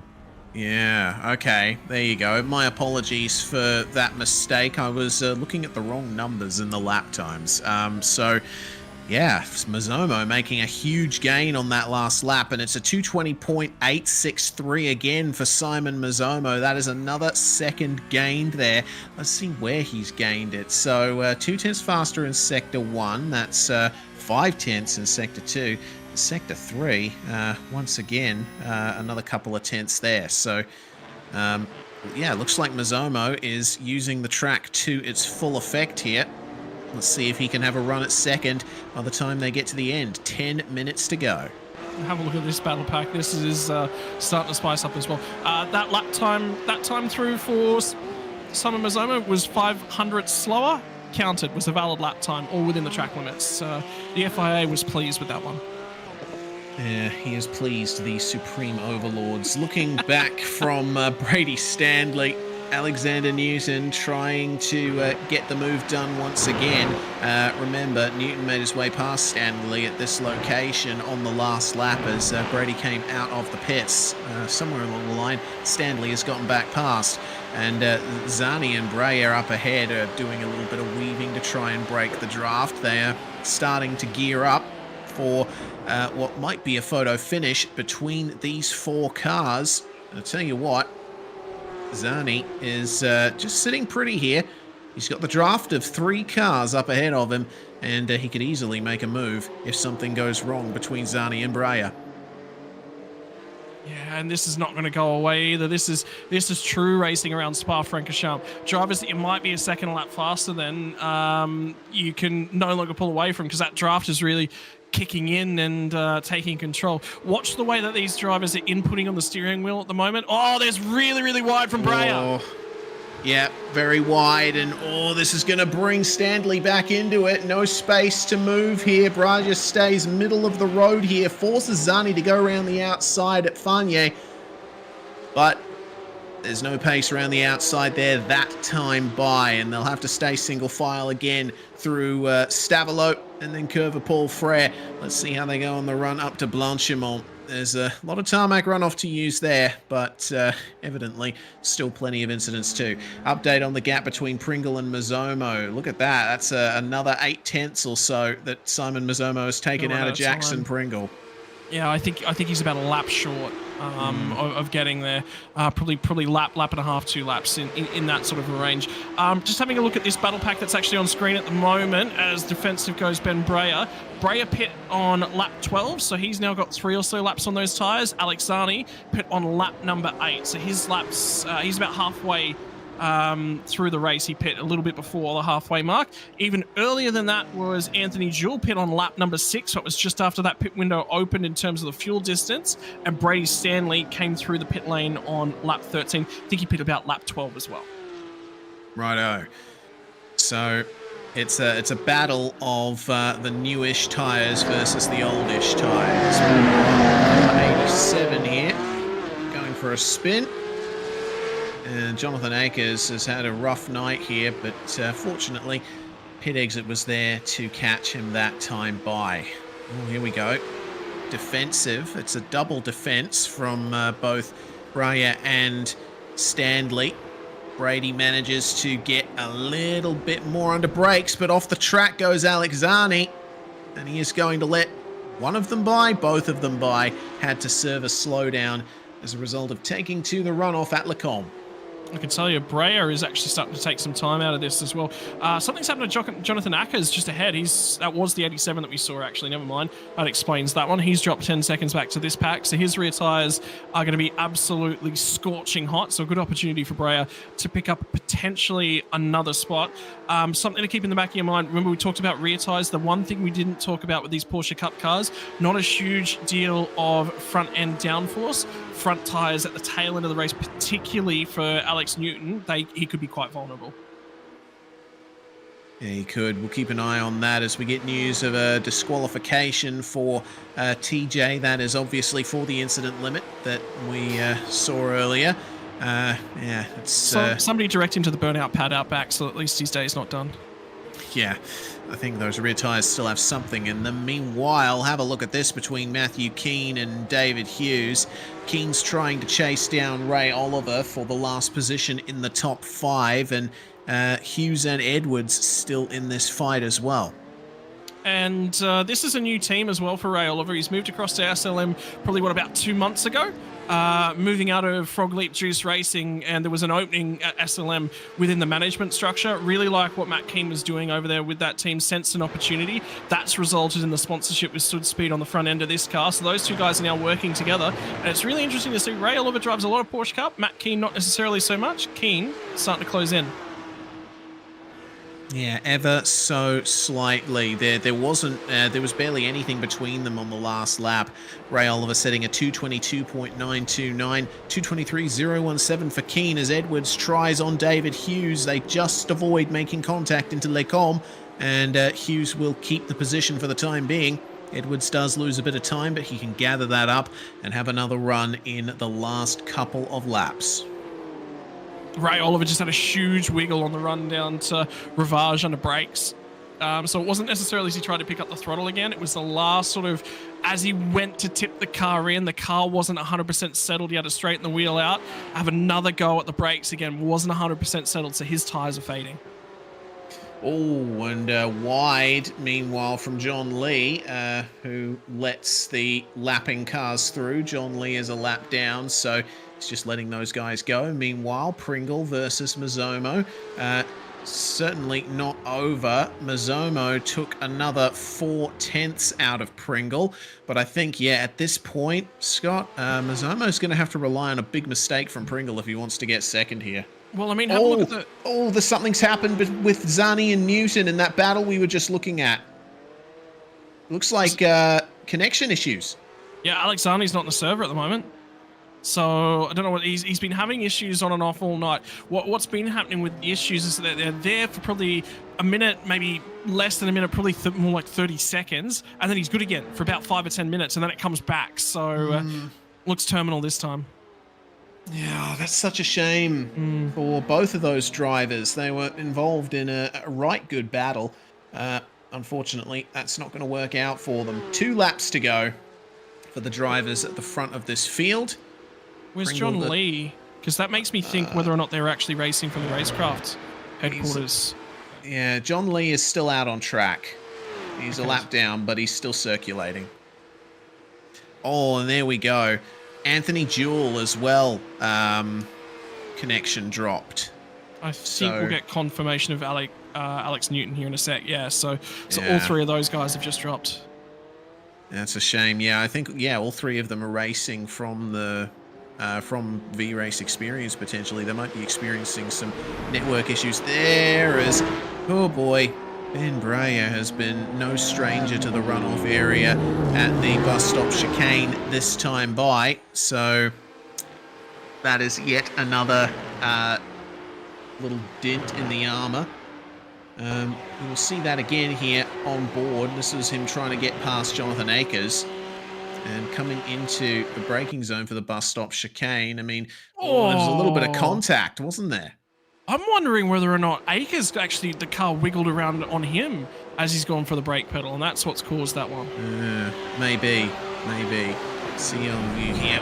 Speaker 2: Yeah, okay, there you go. My apologies for that mistake. I was looking at the wrong numbers in the lap times. Yeah, Mazomo making a huge gain on that last lap, and it's a 220.863 again for Simon Mazomo. That is another second gained there. Let's see where he's gained it. So 2 tenths faster in Sector 1. That's 5 tenths in Sector 2. Sector 3, once again, another couple of tenths there. So, yeah, looks like Mazomo is using the track to its full effect here. Let's see if he can have a run at second by the time they get to the end. 10 minutes to go.
Speaker 3: Have a look at this battle pack. This is starting to spice up as well. That lap time through for Simon Mazomo was 500 slower. Counted, was a valid lap time, all within the track limits. The FIA was pleased with that one.
Speaker 2: Yeah, he is pleased, the Supreme Overlords. Looking back from Brady Stanley, Alexander Newton trying to get the move done once again. Remember, Newton made his way past Stanley at this location on the last lap as Brady came out of the pits. Somewhere along the line, Stanley has gotten back past. And Zani and Bray are up ahead, doing a little bit of weaving to try and break the draft. They are starting to gear up for what might be a photo finish between these 4 cars. And I'll tell you what, Zani is just sitting pretty here. He's got the draft of 3 cars up ahead of him, and he could easily make a move if something goes wrong between Zani and Breyer.
Speaker 3: Yeah, and this is not going to go away either. This is true racing around Spa-Francorchamps. Drivers that you might be a second lap faster than, you can no longer pull away from, because that draft is really kicking in and taking control. Watch the way that these drivers are inputting on the steering wheel at the moment. Oh, there's really, really wide from Breyer.
Speaker 2: Oh, yeah, very wide, and this is going to bring Stanley back into it. No space to move here. Breyer just stays middle of the road here, forces Zani to go around the outside at Fanye, but there's no pace around the outside there that time by, and they'll have to stay single file again through Stavelo and then Curva Paul Frere. Let's see how they go on the run up to Blanchimont. There's a lot of tarmac runoff to use there, but evidently still plenty of incidents too. Update on the gap between Pringle and Mazzomo. Look at that. That's another 8 tenths or so that Simon Mazzomo has taken out of Jackson Pringle.
Speaker 3: Yeah, I think he's about a lap short of getting there. Probably lap and a half, 2 laps in that sort of a range. Just having a look at this battle pack that's actually on screen at the moment as defensive goes Ben Breyer. Breyer pit on lap 12, so he's now got 3 or so laps on those tyres. Alex Zani pit on lap number 8, so his laps, he's about halfway through the race. He pit a little bit before the halfway mark. Even earlier than that was Anthony Jewell pit on lap number 6, so it was just after that pit window opened in terms of the fuel distance, and Brady Stanley came through the pit lane on lap 13. I think he pit about lap 12 as well.
Speaker 2: Righto. So it's a battle of the newish tyres versus the oldish tyres. 87 here, going for a spin. And Jonathan Akers has had a rough night here, but fortunately, pit exit was there to catch him that time by. Oh, here we go. Defensive. It's a double defense from both Breyer and Stanley. Brady manages to get a little bit more under brakes, but off the track goes Alex Zani, and he is going to let one of them by, both of them by. Had to serve a slowdown as a result of taking to the runoff at Lacombe.
Speaker 3: I can tell you, Breyer is actually starting to take some time out of this as well. Something's happened to Jonathan Ackers just ahead. That was the 87 that we saw, actually. Never mind. That explains that one. He's dropped 10 seconds back to this pack, so his rear tyres are going to be absolutely scorching hot, so a good opportunity for Breyer to pick up potentially another spot. Something to keep in the back of your mind. Remember, we talked about rear tyres. The one thing we didn't talk about with these Porsche Cup cars, not a huge deal of front-end downforce. Front tyres at the tail end of the race, particularly for Alex Newton, he could be quite vulnerable.
Speaker 2: Yeah, he could. We'll keep an eye on that as we get news of a disqualification for TJ. That is obviously for the incident limit that we saw earlier. Yeah, it's
Speaker 3: somebody direct him to the burnout pad out back, so at least his day's not done.
Speaker 2: Yeah, I think those rear tyres still have something in them. Meanwhile, have a look at this between Matthew Keane and David Hughes. Keane's trying to chase down Ray Oliver for the last position in the top 5, and Hughes and Edwards still in this fight as well.
Speaker 3: And this is a new team as well for Ray Oliver. He's moved across to SLM probably, about 2 months ago? Moving out of Frog Leap Juice Racing, and there was an opening at SLM within the management structure. Really like what Matt Keane was doing over there with that team, sensed an opportunity. That's resulted in the sponsorship with Stood Speed on the front end of this car. So those two guys are now working together, and it's really interesting to see. Ray Oliver drives a lot of Porsche Cup, Matt Keane not necessarily so much. Keane starting to close in.
Speaker 2: Yeah, ever so slightly. There wasn't there was barely anything between them on the last lap. Ray Oliver setting a 222.929, 223.017 for Keane as Edwards tries on David Hughes. They just avoid making contact into Lecombe, and Hughes will keep the position for the time being. Edwards does lose a bit of time, but he can gather that up and have another run in the last couple of laps.
Speaker 3: Ray Oliver just had a huge wiggle on the run down to Rivage under brakes. So it wasn't necessarily as he tried to pick up the throttle again. It was the last sort of, as he went to tip the car in, the car wasn't 100% settled. He had to straighten the wheel out. Have another go at the brakes again. Wasn't 100% settled, so his tyres are fading.
Speaker 2: Oh, and wide, meanwhile, from John Lee, who lets the lapping cars through. John Lee is a lap down, so He's just letting those guys go. Meanwhile, Pringle versus Mazomo. Certainly not over. Mazomo took another 4/10 out of Pringle. But I think, yeah, at this point, Scott, Mazomo's going to have to rely on a big mistake from Pringle if he wants to get second here.
Speaker 3: Well, I mean, have a look at the...
Speaker 2: Oh, there's something's happened with Zani and Newton in that battle we were just looking at. Looks like connection issues.
Speaker 3: Yeah, Alex Zani's not in the server at the moment. So I don't know what he's been having issues on and off all night. What's been happening with the issues is that they're there for probably a minute, maybe less than a minute, probably more like 30 seconds, and then he's good again for about 5 or 10 minutes, and then it comes back. So looks terminal this time.
Speaker 2: Yeah, that's such a shame for both of those drivers. They were involved in a right good battle. Unfortunately, that's not going to work out for them. 2 laps to go for the drivers at the front of this field.
Speaker 3: Where's John Lee? Because that makes me think whether or not they're actually racing from the Racecraft headquarters.
Speaker 2: Yeah, John Lee is still out on track. He's a lap down, but he's still circulating. Oh, and there we go. Anthony Jewell as well. Connection dropped.
Speaker 3: I think we'll get confirmation of Alex Newton here in a sec. Yeah, so all 3 of those guys have just dropped.
Speaker 2: That's a shame. Yeah, I think all 3 of them are racing from the from VRace Experience potentially. They might be experiencing some network issues there. As oh boy, Ben Breyer has been no stranger to the runoff area at the bus stop chicane this time by. So that is yet another little dent in the armor. We will see that again here on board. This is him trying to get past Jonathan Akers and coming into the braking zone for the bus stop chicane. I mean, there was a little bit of contact, wasn't there?
Speaker 3: I'm wondering whether or not Akers actually, the car wiggled around on him as he's gone for the brake pedal, and that's what's caused that one.
Speaker 2: Maybe. Let's see on view here.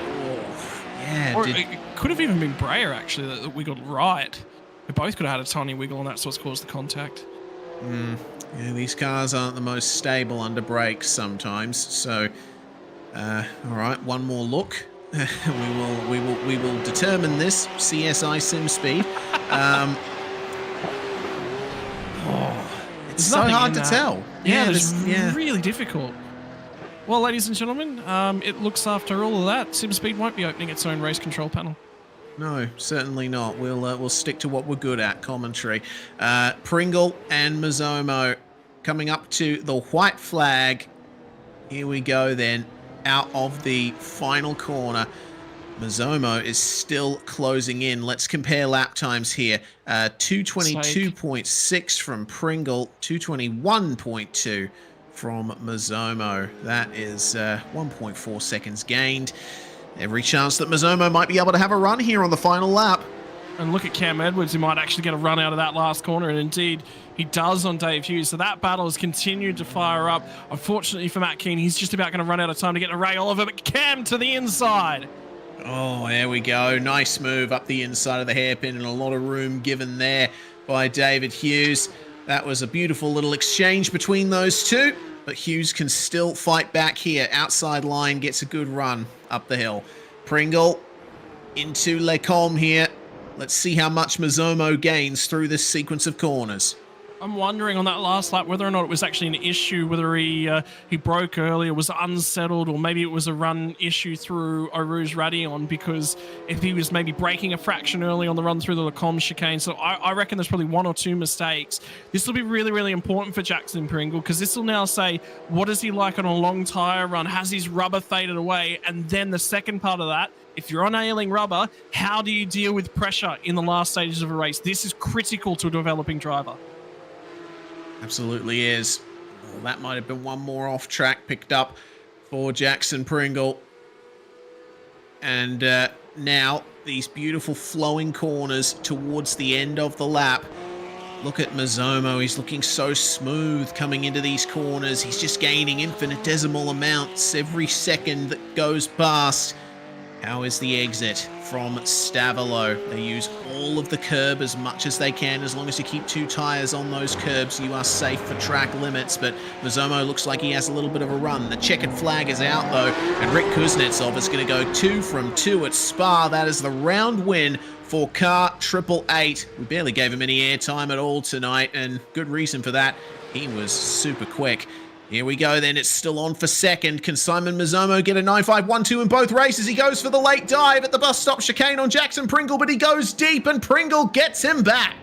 Speaker 2: Yeah,
Speaker 3: or it could have even been Breyer actually that wiggled right. They both could have had a tiny wiggle, and that's what's caused the contact.
Speaker 2: Yeah, these cars aren't the most stable under brakes sometimes. So, all right, one more look. we will determine this. CSI Sim Speed. It's so hard to tell.
Speaker 3: Yeah, it's really difficult. Well, ladies and gentlemen, it looks after all of that, SimSpeed won't be opening its own race control panel.
Speaker 2: No, certainly not. We'll stick to what we're good at, commentary. Pringle and Mazomo coming up to the white flag. Here we go then, out of the final corner. Mazomo is still closing in. Let's compare lap times here. 222.6 from Pringle, 221.2 from Mazomo. That is 1.4 seconds gained. Every chance that Mazomo might be able to have a run here on the final lap.
Speaker 3: And look at Cam Edwards, who might actually get a run out of that last corner, and indeed he does on Dave Hughes. So that battle has continued to fire up. Unfortunately for Matt Keane, he's just about going to run out of time to get to Ray Oliver, but Cam to the inside.
Speaker 2: Oh, there we go. Nice move up the inside of the hairpin, and a lot of room given there by David Hughes. That was a beautiful little exchange between those two, but Hughes can still fight back here. Outside line gets a good run up the hill. Pringle into Lecombe here. Let's see how much Mazomo gains through this sequence of corners.
Speaker 3: I'm wondering on that last lap whether or not it was actually an issue, whether he broke early or was unsettled, or maybe it was a run issue through Eau Rouge Radeon, because if he was maybe braking a fraction early on the run through the Lecombe chicane. So I reckon there's probably 1 or 2 mistakes. This will be really, really important for Jackson Pringle, because this will now say, what is he like on a long tyre run? Has his rubber faded away? And then the second part of that, if you're on ailing rubber, how do you deal with pressure in the last stages of a race? This is critical to a developing driver.
Speaker 2: Absolutely is. Well, that might have been one more off track picked up for Jackson Pringle. And now these beautiful flowing corners towards the end of the lap. Look at Mazomo. He's looking so smooth coming into these corners. He's just gaining infinitesimal amounts every second that goes past. How is the exit from Stavilo? They use all of the curb as much as they can. As long as you keep 2 tyres on those curbs, you are safe for track limits. But Mazomo looks like he has a little bit of a run. The checkered flag is out, though, and Rick Kuznetsov is going to go 2 from 2 at Spa. That is the round win for car 888. We barely gave him any airtime at all tonight, and good reason for that. He was super quick. Here we go then, it's still on for second. Can Simon Mazomo get a 9.512 in both races? He goes for the late dive at the bus stop chicane on Jackson Pringle, but he goes deep and Pringle gets him back.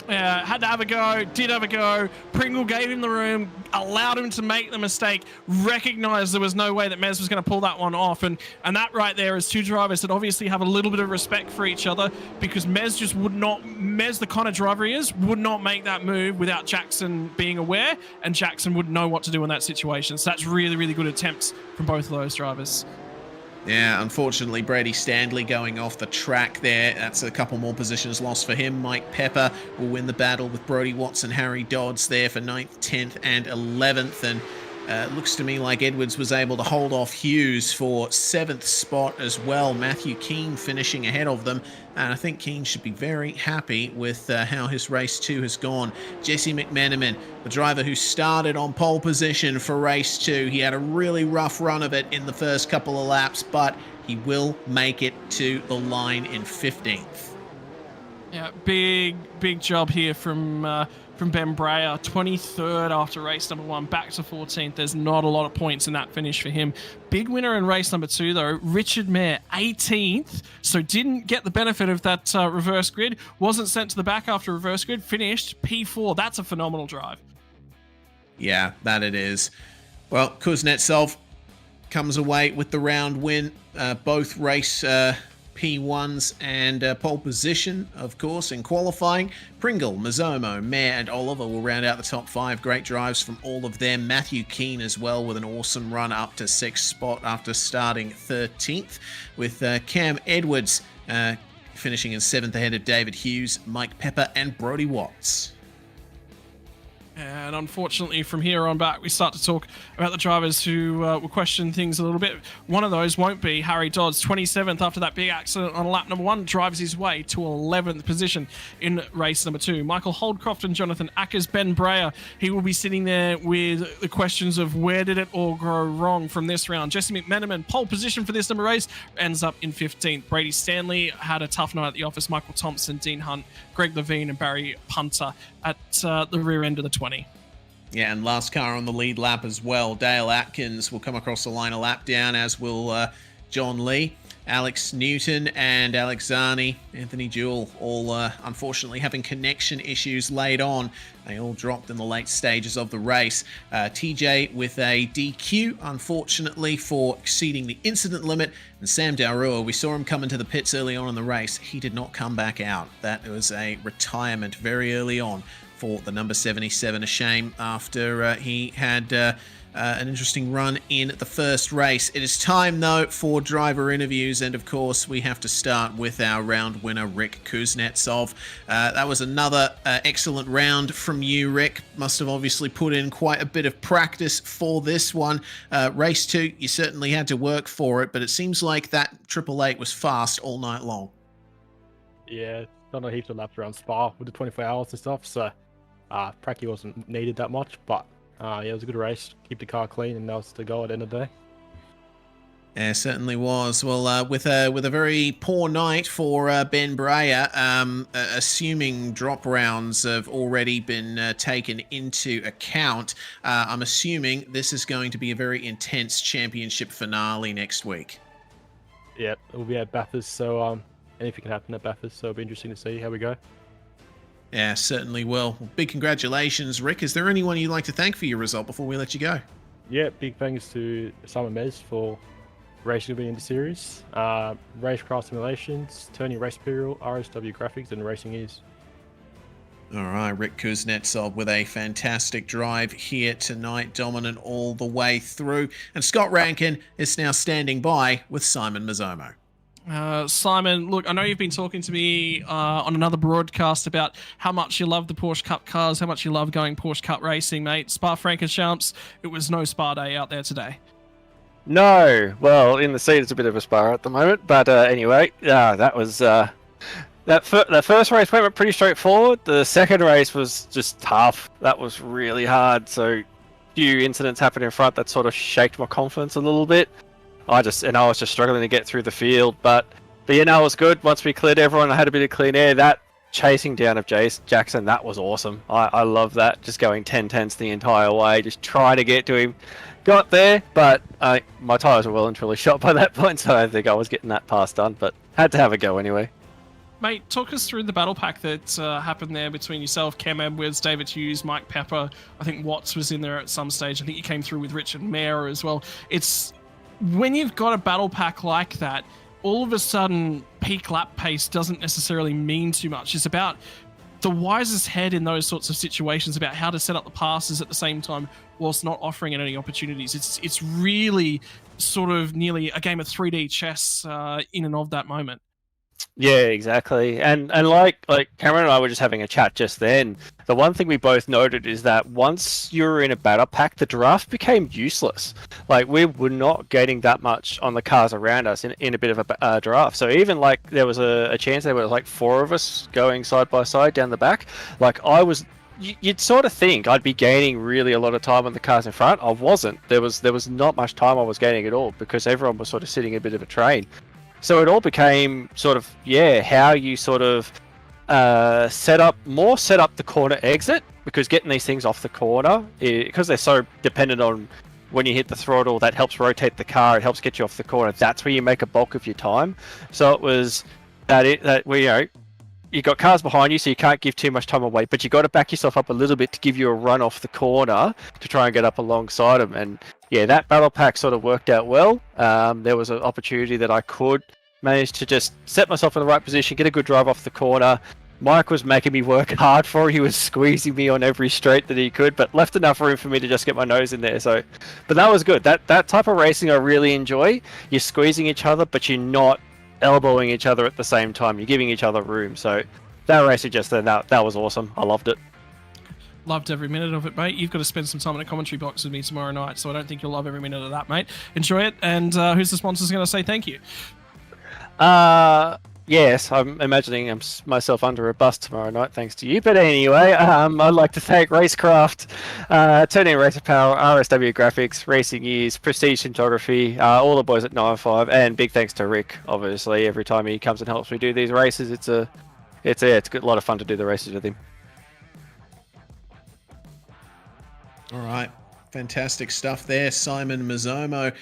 Speaker 3: Yeah, had to have a go, did have a go. Pringle gave him the room, allowed him to make the mistake, recognized there was no way that Mez was going to pull that one off. And that right there is 2 drivers that obviously have a little bit of respect for each other, because Mez just would not, Mez, the kind of driver he is, would not make that move without Jackson being aware, and Jackson would know what to do in that situation. So that's really, really good attempts from both of those drivers.
Speaker 2: Yeah, unfortunately, Brady Standley going off the track there. That's a couple more positions lost for him. Mike Pepper will win the battle with Brody Watson, Harry Dodds there for 9th, 10th, and 11th. And it looks to me like Edwards was able to hold off Hughes for 7th spot as well. Matthew Keane finishing ahead of them. And I think Keane should be very happy with how his race 2 has gone. Jesse McMenamin, the driver who started on pole position for race 2. He had a really rough run of it in the first couple of laps, but he will make it to the line in 15th.
Speaker 3: Yeah, big job here from Ben Brayer. 23rd after race number 1, back to 14th. There's not a lot of points in that finish for him. Big winner in race number 2, though. Richard Mayer, 18th. So didn't get the benefit of that reverse grid. Wasn't sent to the back after reverse grid. Finished P4. That's a phenomenal drive.
Speaker 2: Yeah, that it is. Well, Kuznetsov comes away with the round win. Both race P1s and pole position, of course, in qualifying. Pringle, Mazomo, Mayer, and Oliver will round out the top 5. Great drives from all of them. Matthew Keane as well with an awesome run up to 6th spot after starting 13th, with Cam Edwards finishing in 7th ahead of David Hughes, Mike Pepper, and Brody Watts.
Speaker 3: And unfortunately, from here on back, we start to talk about the drivers who will question things a little bit. One of those won't be Harry Dodds, 27th after that big accident on lap number 1, drives his way to 11th position in race number 2. Michael Holdcroft and Jonathan Ackers, Ben Brayer, he will be sitting there with the questions of where did it all go wrong from this round. Jesse McMenamin, pole position for this number race, ends up in 15th. Brady Stanley had a tough night at the office. Michael Thompson, Dean Hunt, Greg Levine, and Barry Punter at the rear end of the 20.
Speaker 2: Yeah, and last car on the lead lap as well. Dale Atkins will come across the line a lap down, as will John Lee, Alex Newton, and Alex Zani, Anthony Jewell, all unfortunately having connection issues late on. They all dropped in the late stages of the race. TJ with a DQ, unfortunately, for exceeding the incident limit. And Sam Daurua, we saw him come into the pits early on in the race. He did not come back out. That was a retirement very early on for the number 77. A shame after he had an interesting run in the first race. It is time, though, for driver interviews, and of course we have to start with our round winner, Rick Kuznetsov. That was another excellent round from you, Rick. Must have obviously put in quite a bit of practice for this one. Race 2, you certainly had to work for it, but it seems like that 888 was fast all night long.
Speaker 4: Yeah, not a heap of laps around Spa with the 24 hours and stuff, so practice wasn't needed that much, but yeah, it was a good race. Keep the car clean, and that was the goal at the end of the day.
Speaker 2: Yeah, certainly was. Well, with a very poor night for Ben Brayer, assuming drop rounds have already been taken into account, I'm assuming this is going to be a very intense championship finale next week.
Speaker 4: Yeah, it will be at Bathurst, so anything can happen at Bathurst, so it'll be interesting to see how we go.
Speaker 2: Yeah, certainly will. Well, big congratulations, Rick. Is there anyone you'd like to thank for your result before we let you go?
Speaker 4: Yeah, big thanks to Simon Mez for racing with me in the series, Racecraft Simulations, Tony Race Imperial, RSW Graphics, and Racing Ease.
Speaker 2: All right, Rick Kuznetsov with a fantastic drive here tonight, dominant all the way through. And Scott Rankin is now standing by with Simon Mazomo.
Speaker 3: Simon, look, I know you've been talking to me on another broadcast about how much you love the Porsche Cup cars, how much you love going Porsche Cup racing, mate. Spa-Francorchamps, it was no Spa day out there today.
Speaker 5: No, well, in the seat it's a bit of a spar at the moment, but anyway, that was that first race went pretty straightforward. The second race was just tough. That was really hard. So, few incidents happened in front that sort of shaked my confidence a little bit. I was just struggling to get through the field, but you know, it was good. Once we cleared everyone, I had a bit of clean air. That chasing down of Jackson, that was awesome. I love that. Just going 10-10s the entire way, just trying to get to him. Got there, but my tyres were well and truly shot by that point, so I don't think I was getting that pass done, but had to have a go anyway.
Speaker 3: Mate, talk us through the battle pack that happened there between yourself, Cam Edwards, David Hughes, Mike Pepper. I think Watts was in there at some stage. I think you came through with Richard Mayer as well. It's when you've got a battle pack like that, all of a sudden peak lap pace doesn't necessarily mean too much. It's about the wisest head in those sorts of situations about how to set up the passes at the same time whilst not offering any opportunities. It's really sort of nearly a game of 3D chess in and of that moment.
Speaker 5: Yeah, exactly. And like Cameron and I were just having a chat just then. The one thing we both noted is that once you were in a battle pack, the draft became useless. Like, we were not getting that much on the cars around us in a bit of a draft. So even like there was a chance there were like 4 of us going side by side down the back. Like, you'd sort of think I'd be gaining really a lot of time on the cars in front. I wasn't. There was not much time I was gaining at all because everyone was sort of sitting in a bit of a train. So it all became sort of, how you sort of set up the corner exit, because getting these things off the corner, because they're so dependent on when you hit the throttle, that helps rotate the car, it helps get you off the corner. That's where you make a bulk of your time. So it was you got cars behind you, so you can't give too much time away, but you got to back yourself up a little bit to give you a run off the corner to try and get up alongside them. And yeah, that battle pack sort of worked out well. There was an opportunity that I could manage to just set myself in the right position, get a good drive off the corner. Mike was making me work hard for it. He was squeezing me on every straight that he could, but left enough room for me to just get my nose in there. So, but that was good. That type of racing I really enjoy. You're squeezing each other, but you're not elbowing each other at the same time. You're giving each other room. So that racing just then, that was awesome. I loved it.
Speaker 3: Loved every minute of it, mate. You've got to spend some time in the commentary box with me tomorrow night, so I don't think you'll love every minute of that, mate. Enjoy it. And who's the sponsors going to say thank you?
Speaker 5: Yes, I'm imagining myself under a bus tomorrow night, thanks to you. But anyway, I'd like to thank Racecraft, Turning Racer Power, RSW Graphics, Racing Years, Prestige Photography, all the boys at 95, and big thanks to Rick. Obviously, every time he comes and helps me do these races, it's a lot of fun to do the races with him.
Speaker 2: All right. Fantastic stuff there. Simon Mazzomo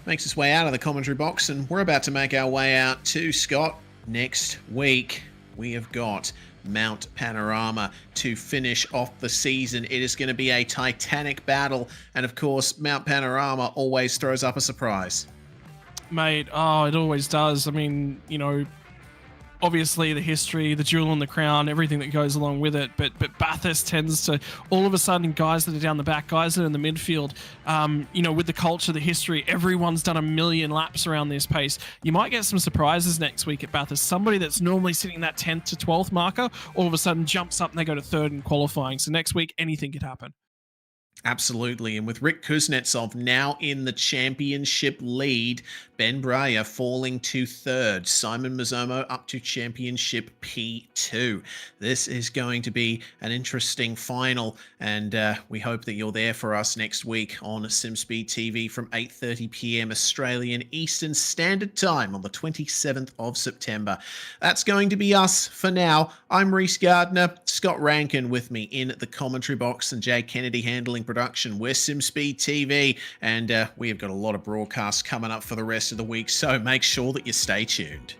Speaker 2: makes his way out of the commentary box, and we're about to make our way out to Scott. Next week, we have got Mount Panorama to finish off the season. It is going to be a titanic battle, and of course, Mount Panorama always throws up a surprise.
Speaker 3: Mate, it always does. I mean, obviously the history, the jewel on the crown, everything that goes along with it. But Bathurst tends to, all of a sudden, guys that are down the back, guys that are in the midfield, with the culture, the history, everyone's done a million laps around this pace. You might get some surprises next week at Bathurst. Somebody that's normally sitting that 10th to 12th marker, all of a sudden jumps up and they go to 3rd in qualifying. So next week, anything could happen.
Speaker 2: Absolutely. And with Rick Kuznetsov now in the championship lead, Ben Breyer falling to 3rd, Simon Mazzomo up to championship P2. This is going to be an interesting final, and we hope that you're there for us next week on SimSpeed TV from 8:30 p.m. Australian Eastern Standard Time on the 27th of September. That's going to be us for now. I'm Reese Gardner, Scott Rankin with me in the commentary box, and Jay Kennedy handling production. We're SimSpeed TV, and we have got a lot of broadcasts coming up for the rest of the week, so make sure that you stay tuned.